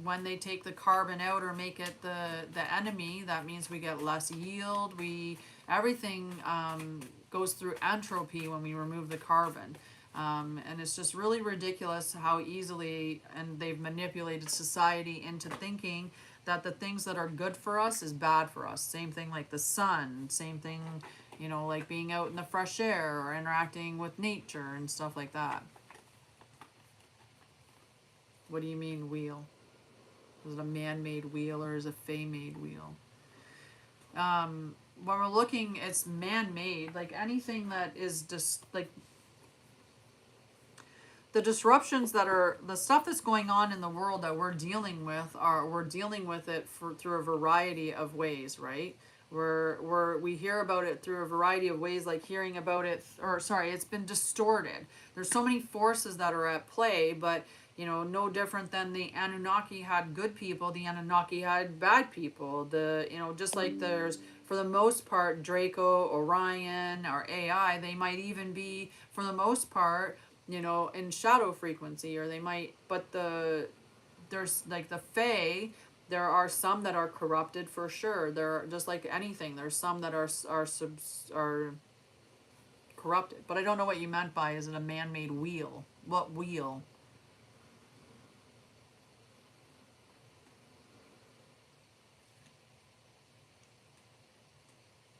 when they take the carbon out or make it the enemy, that means we get less yield. Everything goes through entropy when we remove the carbon. And it's just really ridiculous how easily, and they've manipulated society into thinking that the things that are good for us is bad for us. Same thing like the sun, same thing, you know, like being out in the fresh air or interacting with nature and stuff like that. What do you mean wheel? Is it a man-made wheel or is it a fae-made wheel? When we're looking, it's man-made. Like anything that is just like the disruptions that are the stuff that's going on in the world that we're dealing with we're dealing with it through a variety of ways, right? We hear about it through a variety of ways, like hearing about it, it's been distorted. There's so many forces that are at play, but you know, no different than the Anunnaki had good people, the Anunnaki had bad people. Just like there's, for the most part, Draco, Orion, or AI, they might even be, for the most part, you know, in shadow frequency, or they might, but there's like the Fae, there are some that are corrupted for sure. They're just like anything. There's some that are corrupted. But I don't know what you meant by, is it a man-made wheel? What wheel?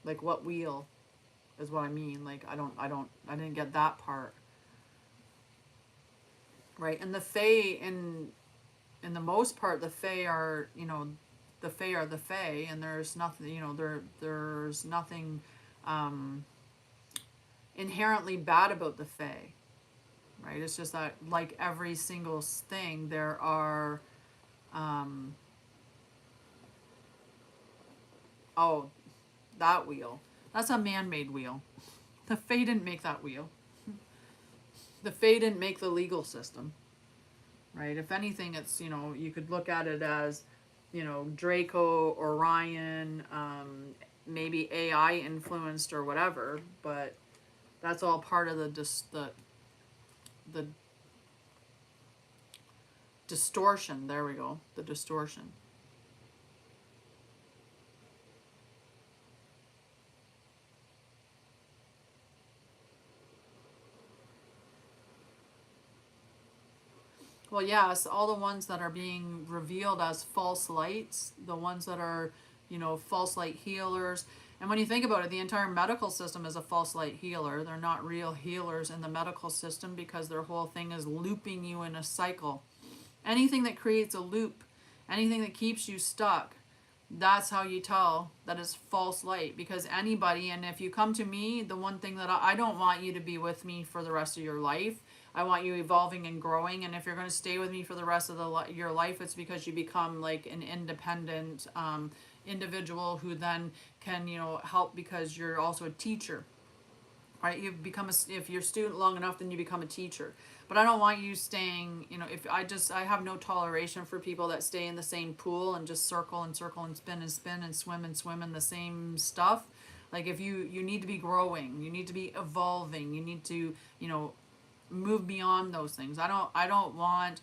Like what wheel is what I mean. Like I didn't get that part. Right, and the Fae, in the most part, the Fae are, you know, the Fae are the Fae, and there's nothing, you know, there's nothing inherently bad about the Fae, right? It's just that, like every single thing, there are, oh, that wheel. That's a man-made wheel. The Fae didn't make that wheel. The Fae didn't make the legal system, right? If anything, it's, you know, you could look at it as, you know, Draco, Orion, maybe AI influenced or whatever, but that's all part of the distortion. There we go, the distortion. Well, yes, all the ones that are being revealed as false lights, the ones that are, false light healers. And when you think about it, the entire medical system is a false light healer. They're not real healers in the medical system because their whole thing is looping you in a cycle. Anything that creates a loop, anything that keeps you stuck, that's how you tell that it's false light. Because anybody, and if you come to me, the one thing that I don't want you to be with me for the rest of your life. I want you evolving and growing, and if you're going to stay with me for the rest of your life, it's because you become like an independent individual who then can, help, because you're also a teacher, right? You become if you're a student long enough, then you become a teacher. But I don't want you staying, if I have no toleration for people that stay in the same pool and just circle and circle and spin and spin and swim in the same stuff. Like, if you need to be growing, you need to be evolving, you need to, move beyond those things. I don't want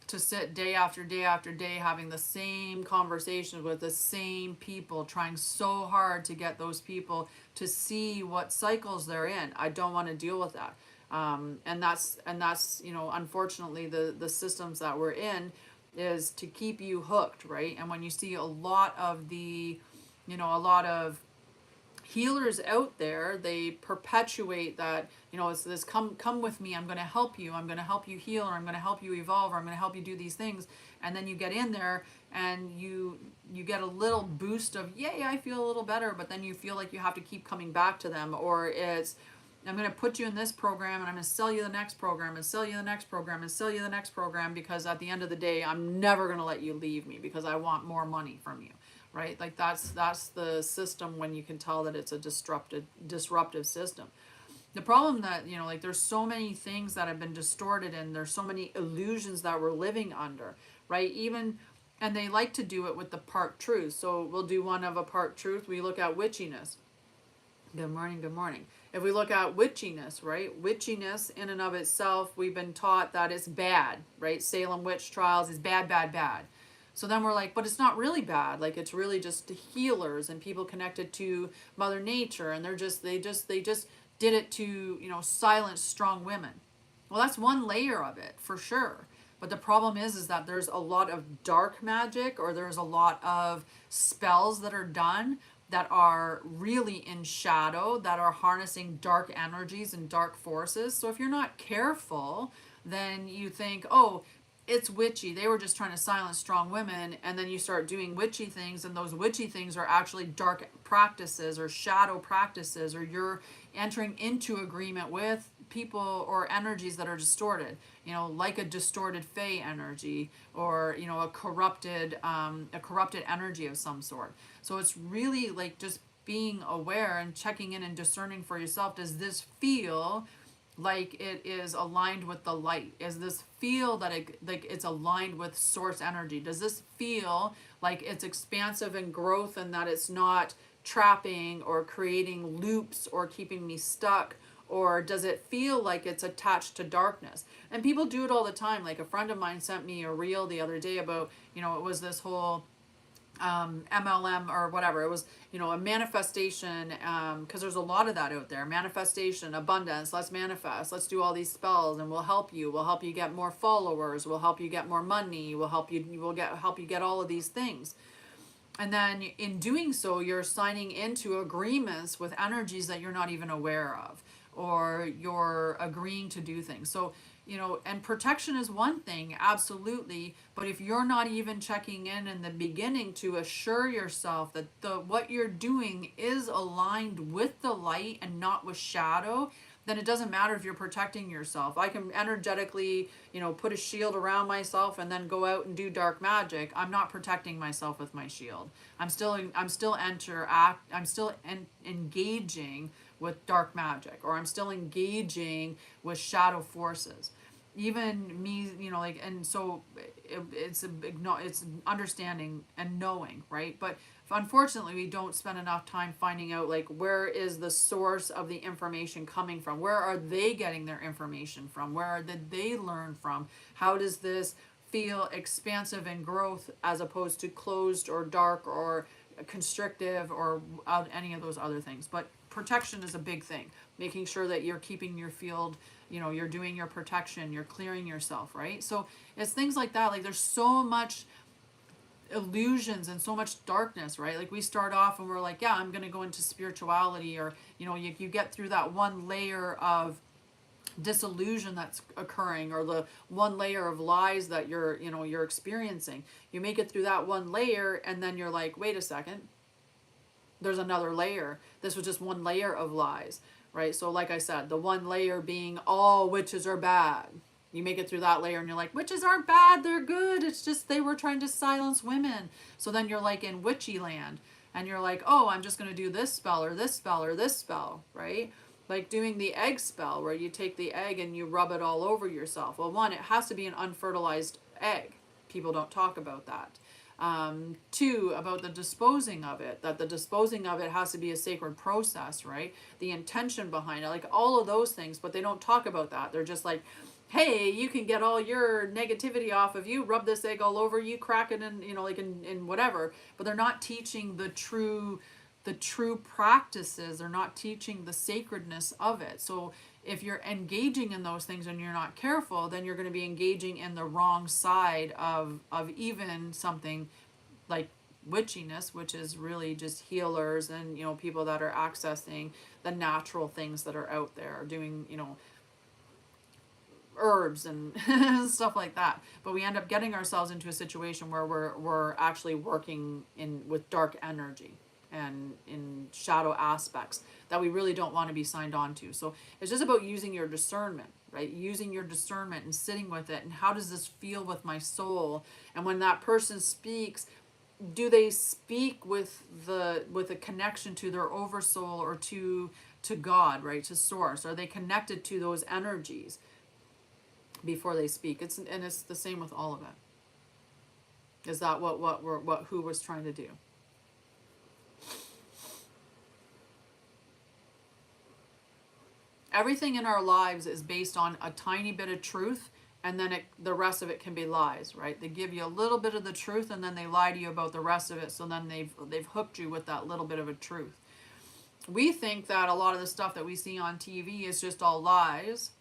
to sit day after day after day having the same conversations with the same people, trying so hard to get those people to see what cycles they're in. I don't want to deal with that. And that's unfortunately the systems that we're in is to keep you hooked, right? And when you see a lot of healers out there, they perpetuate that, it's this come with me, I'm going to help you heal, or I'm going to help you evolve, or I'm going to help you do these things. And then you get in there and you get a little boost of, yay, I feel a little better, but then you feel like you have to keep coming back to them. Or it's, I'm going to put you in this program, and I'm going to sell you the next program, and sell you the next program, and sell you the next program, because at the end of the day, I'm never going to let you leave me because I want more money from you. Right? Like, that's the system when you can tell that it's a disruptive system. The problem that, there's so many things that have been distorted, and there's so many illusions that we're living under, right? And they like to do it with the part truth. So we'll do one of a part truth. We look at witchiness. Good morning, good morning. If we look at witchiness, right? Witchiness in and of itself, we've been taught that it's bad, right? Salem witch trials is bad, bad, bad. So then we're like, but it's not really bad. Like, it's really just healers and people connected to Mother Nature, and they just did it to, silence strong women. Well, that's one layer of it for sure. But the problem is that there's a lot of dark magic, or there's a lot of spells that are done that are really in shadow, that are harnessing dark energies and dark forces. So if you're not careful, then you think, oh, it's witchy, they were just trying to silence strong women, and then you start doing witchy things, and those witchy things are actually dark practices or shadow practices, or you're entering into agreement with people or energies that are distorted, like a distorted fey energy, or a corrupted energy of some sort. So it's really like just being aware and checking in and discerning for yourself. Does this feel like it is aligned with the light? Does this feel that it's aligned with source energy? Does this feel like it's expansive and growth, and that it's not trapping or creating loops or keeping me stuck? Or does it feel like it's attached to darkness? And people do it all the time. Like, a friend of mine sent me a reel the other day about, it was this whole MLM or whatever. It was, a manifestation, because there's a lot of that out there. Manifestation, abundance, let's manifest, let's do all these spells, and we'll help you get more followers, we'll help you get more money, we'll help you get all of these things. And then in doing so, you're signing into agreements with energies that you're not even aware of, or you're agreeing to do things. So, and protection is one thing, absolutely, but if you're not even checking in the beginning to assure yourself that what you're doing is aligned with the light and not with shadow, then it doesn't matter if you're protecting yourself. I can energetically, put a shield around myself and then go out and do dark magic. I'm not protecting myself with my shield. I'm still engaging with dark magic, or I'm still engaging with shadow forces. Even me, and so it's understanding and knowing, right? But if unfortunately, we don't spend enough time finding out, like, where is the source of the information coming from? Where are they getting their information from? Where did they learn from? How does this feel expansive and growth as opposed to closed or dark or constrictive or any of those other things? But protection is a big thing. Making sure that you're keeping your field, you're doing your protection, you're clearing yourself, right? So it's things like that. Like, there's so much illusions and so much darkness, right? Like, we start off and we're like, yeah, I'm going to go into spirituality, or you get through that one layer of disillusion that's occurring, or the one layer of lies that you're experiencing. You make it through that one layer, and then you're like, wait a second, there's another layer. This was just one layer of lies, right? So like I said, the one layer being all witches are bad. You make it through that layer and you're like, witches aren't bad, they're good. It's just they were trying to silence women. So then you're like in witchy land, and you're like, oh, I'm just going to do this spell or this spell or this spell, right? Like doing the egg spell, where you take the egg and you rub it all over yourself. Well, one, it has to be an unfertilized egg. People don't talk about that. Two, about the disposing of it, that the disposing of it has to be a sacred process, right? The intention behind it, like all of those things, but they don't talk about that. They're just like, hey, you can get all your negativity off of you, rub this egg all over you, crack it in, like in whatever. But they're not teaching the true practices. They're not teaching the sacredness of it. So if you're engaging in those things and you're not careful, then you're going to be engaging in the wrong side of even something like witchiness, which is really just healers and, people that are accessing the natural things that are out there, doing, herbs and stuff like that. But we end up getting ourselves into a situation where we're actually working with dark energy and in shadow aspects that we really don't want to be signed on to. So it's just about using your discernment, right? Using your discernment and sitting with it. And how does this feel with my soul? And when that person speaks, do they speak with a connection to their oversoul or to God, right? To source? Are they connected to those energies before they speak? It's the same with all of it. Is that who was trying to do? Everything in our lives is based on a tiny bit of truth, and then the rest of it can be lies, right? They give you a little bit of the truth, and then they lie to you about the rest of it, so then they've hooked you with that little bit of a truth. We think that a lot of the stuff that we see on TV is just all lies,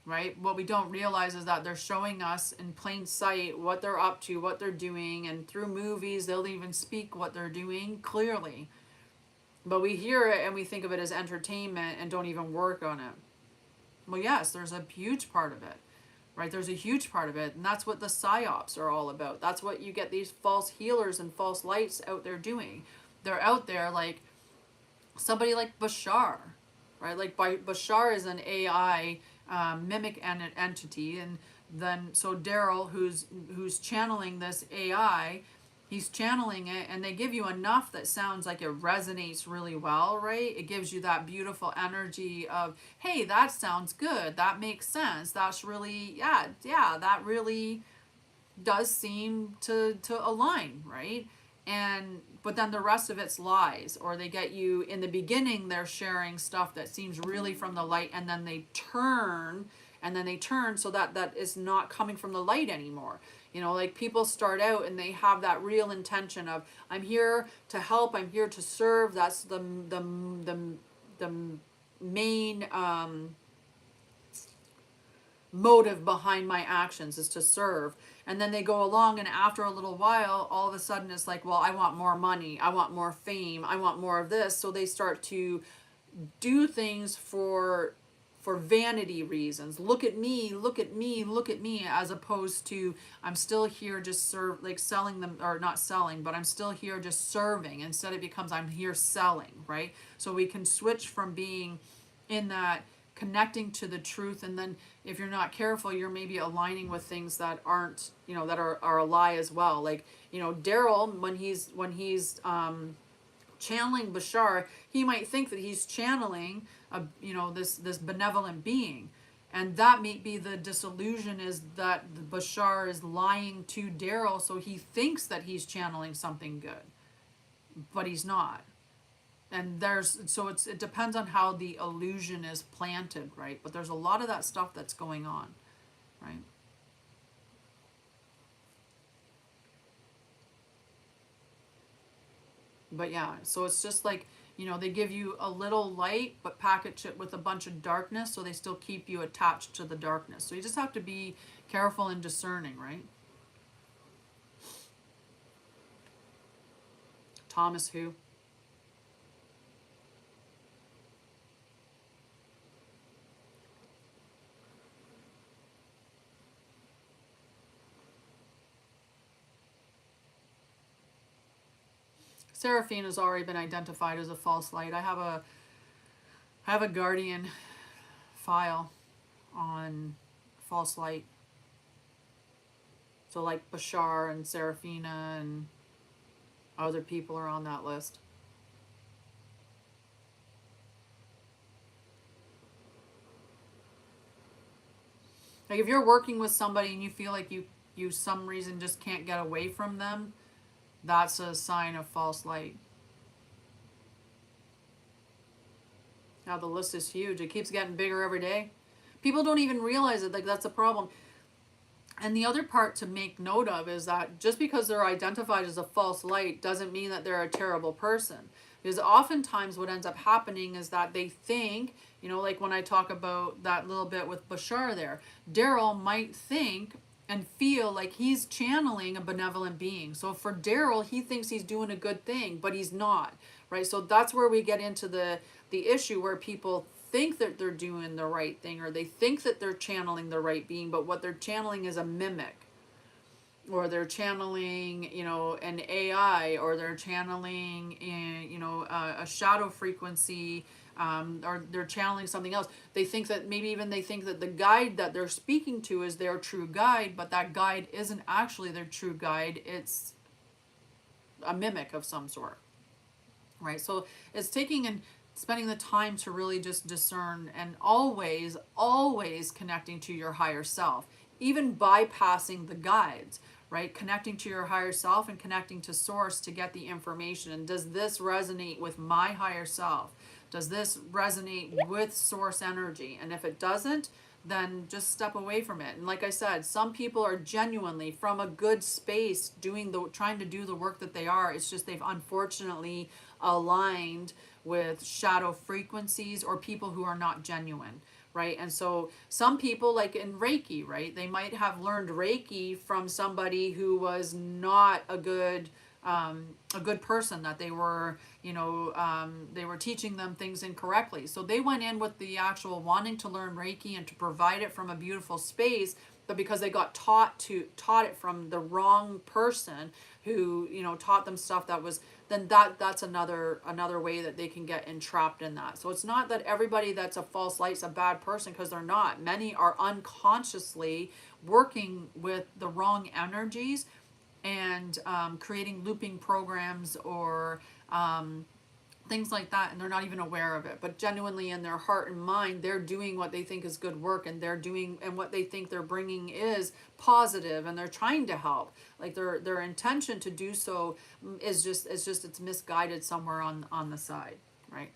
right? What we don't realize is that they're showing us in plain sight what they're up to, what they're doing, and through movies, they'll even speak what they're doing clearly. But we hear it and we think of it as entertainment and don't even work on it. Well, yes, there's a huge part of it, right? There's a huge part of it. And that's what the psyops are all about. That's what you get these false healers and false lights out there doing. They're out there like somebody like Bashar, right? Like Bashar is an AI mimic entity. And then so Daryl, who's channeling this AI, he's channeling it, and they give you enough that sounds like it resonates really well, right? It gives you that beautiful energy of, hey, that sounds good. That makes sense. That's really, yeah, that really does seem to align, right? But then the rest of it's lies, or they get you in the beginning, they're sharing stuff that seems really from the light, and then they turn so that is not coming from the light anymore. Like people start out and they have that real intention of, I'm here to help, I'm here to serve. That's the main motive behind my actions, is to serve. And then they go along, and after a little while, all of a sudden it's like, well, I want more money, I want more fame, I want more of this. So they start to do things for vanity reasons. Look at me, look at me, look at me, as opposed to, I'm still here just selling them, or not selling, but I'm still here just serving. Instead it becomes, I'm here selling, right? So we can switch from being in that connecting to the truth, and then if you're not careful, you're maybe aligning with things that aren't, that are a lie as well. Like, Daryl, when he's channeling Bashar, he might think that he's channeling this benevolent being, and that may be the disillusion, is that Bashar is lying to Daryl, so he thinks that he's channeling something good, but he's not. And it depends on how the illusion is planted, right? But there's a lot of that stuff that's going on, right? But yeah, so it's just like, they give you a little light, but package it with a bunch of darkness, so they still keep you attached to the darkness. So you just have to be careful and discerning, right? Thomas who? Seraphine has already been identified as a false light. I have a guardian file on false light. So like Bashar and Seraphina and other people are on that list. Like if you're working with somebody and you feel like you some reason just can't get away from them, that's a sign of false light. Now the list is huge. It keeps getting bigger every day. People don't even realize it. Like that's a problem. And the other part to make note of is that just because they're identified as a false light doesn't mean that they're a terrible person. Because oftentimes what ends up happening is that they think, like when I talk about that little bit with Bashar there, Daryl might think and feel like he's channeling a benevolent being. So for Daryl, he thinks he's doing a good thing, but he's not, right? So that's where we get into the issue where people think that they're doing the right thing, or they think that they're channeling the right being, but what they're channeling is a mimic, or they're channeling, an AI, or they're channeling, a shadow frequency, or they're channeling something else. They think that they think that the guide that they're speaking to is their true guide, but that guide isn't actually their true guide. It's a mimic of some sort, right? So it's taking and spending the time to really just discern, and always connecting to your higher self, even bypassing the guides, right? Connecting to your higher self and connecting to source to get the information. And does this resonate with my higher self? Does this resonate with source energy? And if it doesn't, then just step away from it. And like I said, some people are genuinely from a good space trying to do the work that they are. It's just they've unfortunately aligned with shadow frequencies or people who are not genuine, right? And so some people, like in Reiki, right, they might have learned Reiki from somebody who was not a good person, that they were, they were teaching them things incorrectly. So they went in with the actual wanting to learn Reiki and to provide it from a beautiful space, but because they got taught it from the wrong person who, taught them stuff that was, then that's another way that they can get entrapped in that. So it's not that everybody that's a false light's a bad person, because they're not. Many are unconsciously working with the wrong energies and creating looping programs or things like that, and they're not even aware of it. But genuinely in their heart and mind, they're doing what they think is good work, and and what they think they're bringing is positive, and they're trying to help. Like their intention to do so is it's misguided somewhere on the side, right?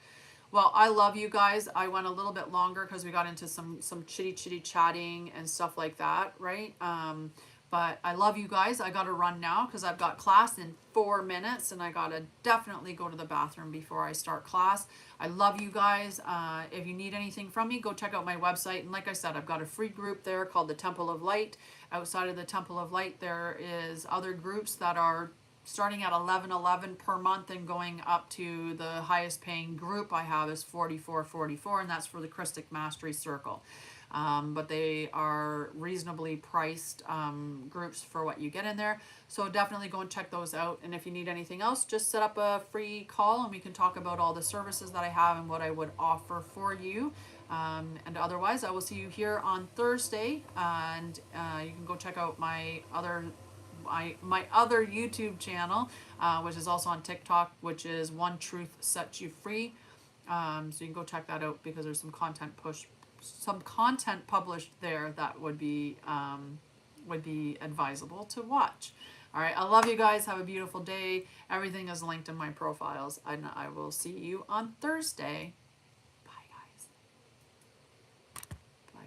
Well, I love you guys. I went a little bit longer because we got into some chitty chatting and stuff like that, right? But I love you guys. I got to run now because I've got class in 4 minutes, and I got to definitely go to the bathroom before I start class. I love you guys. If you need anything from me, go check out my website. And like I said, I've got a free group there called the Temple of Light. Outside of the Temple of Light, there is other groups that are starting at $11.11 per month and going up to the highest paying group I have is $44.44, and that's for the Christic Mastery Circle. But they are reasonably priced groups for what you get in there. So definitely go and check those out. And if you need anything else, just set up a free call and we can talk about all the services that I have and what I would offer for you. And otherwise, I will see you here on Thursday. And you can go check out my other YouTube channel, which is also on TikTok, which is One Truth Sets You Free. So you can go check that out because there's some content published there that would be advisable to watch. All right, I love you guys. Have a beautiful day. Everything is linked in my profiles, and I will see you on Thursday.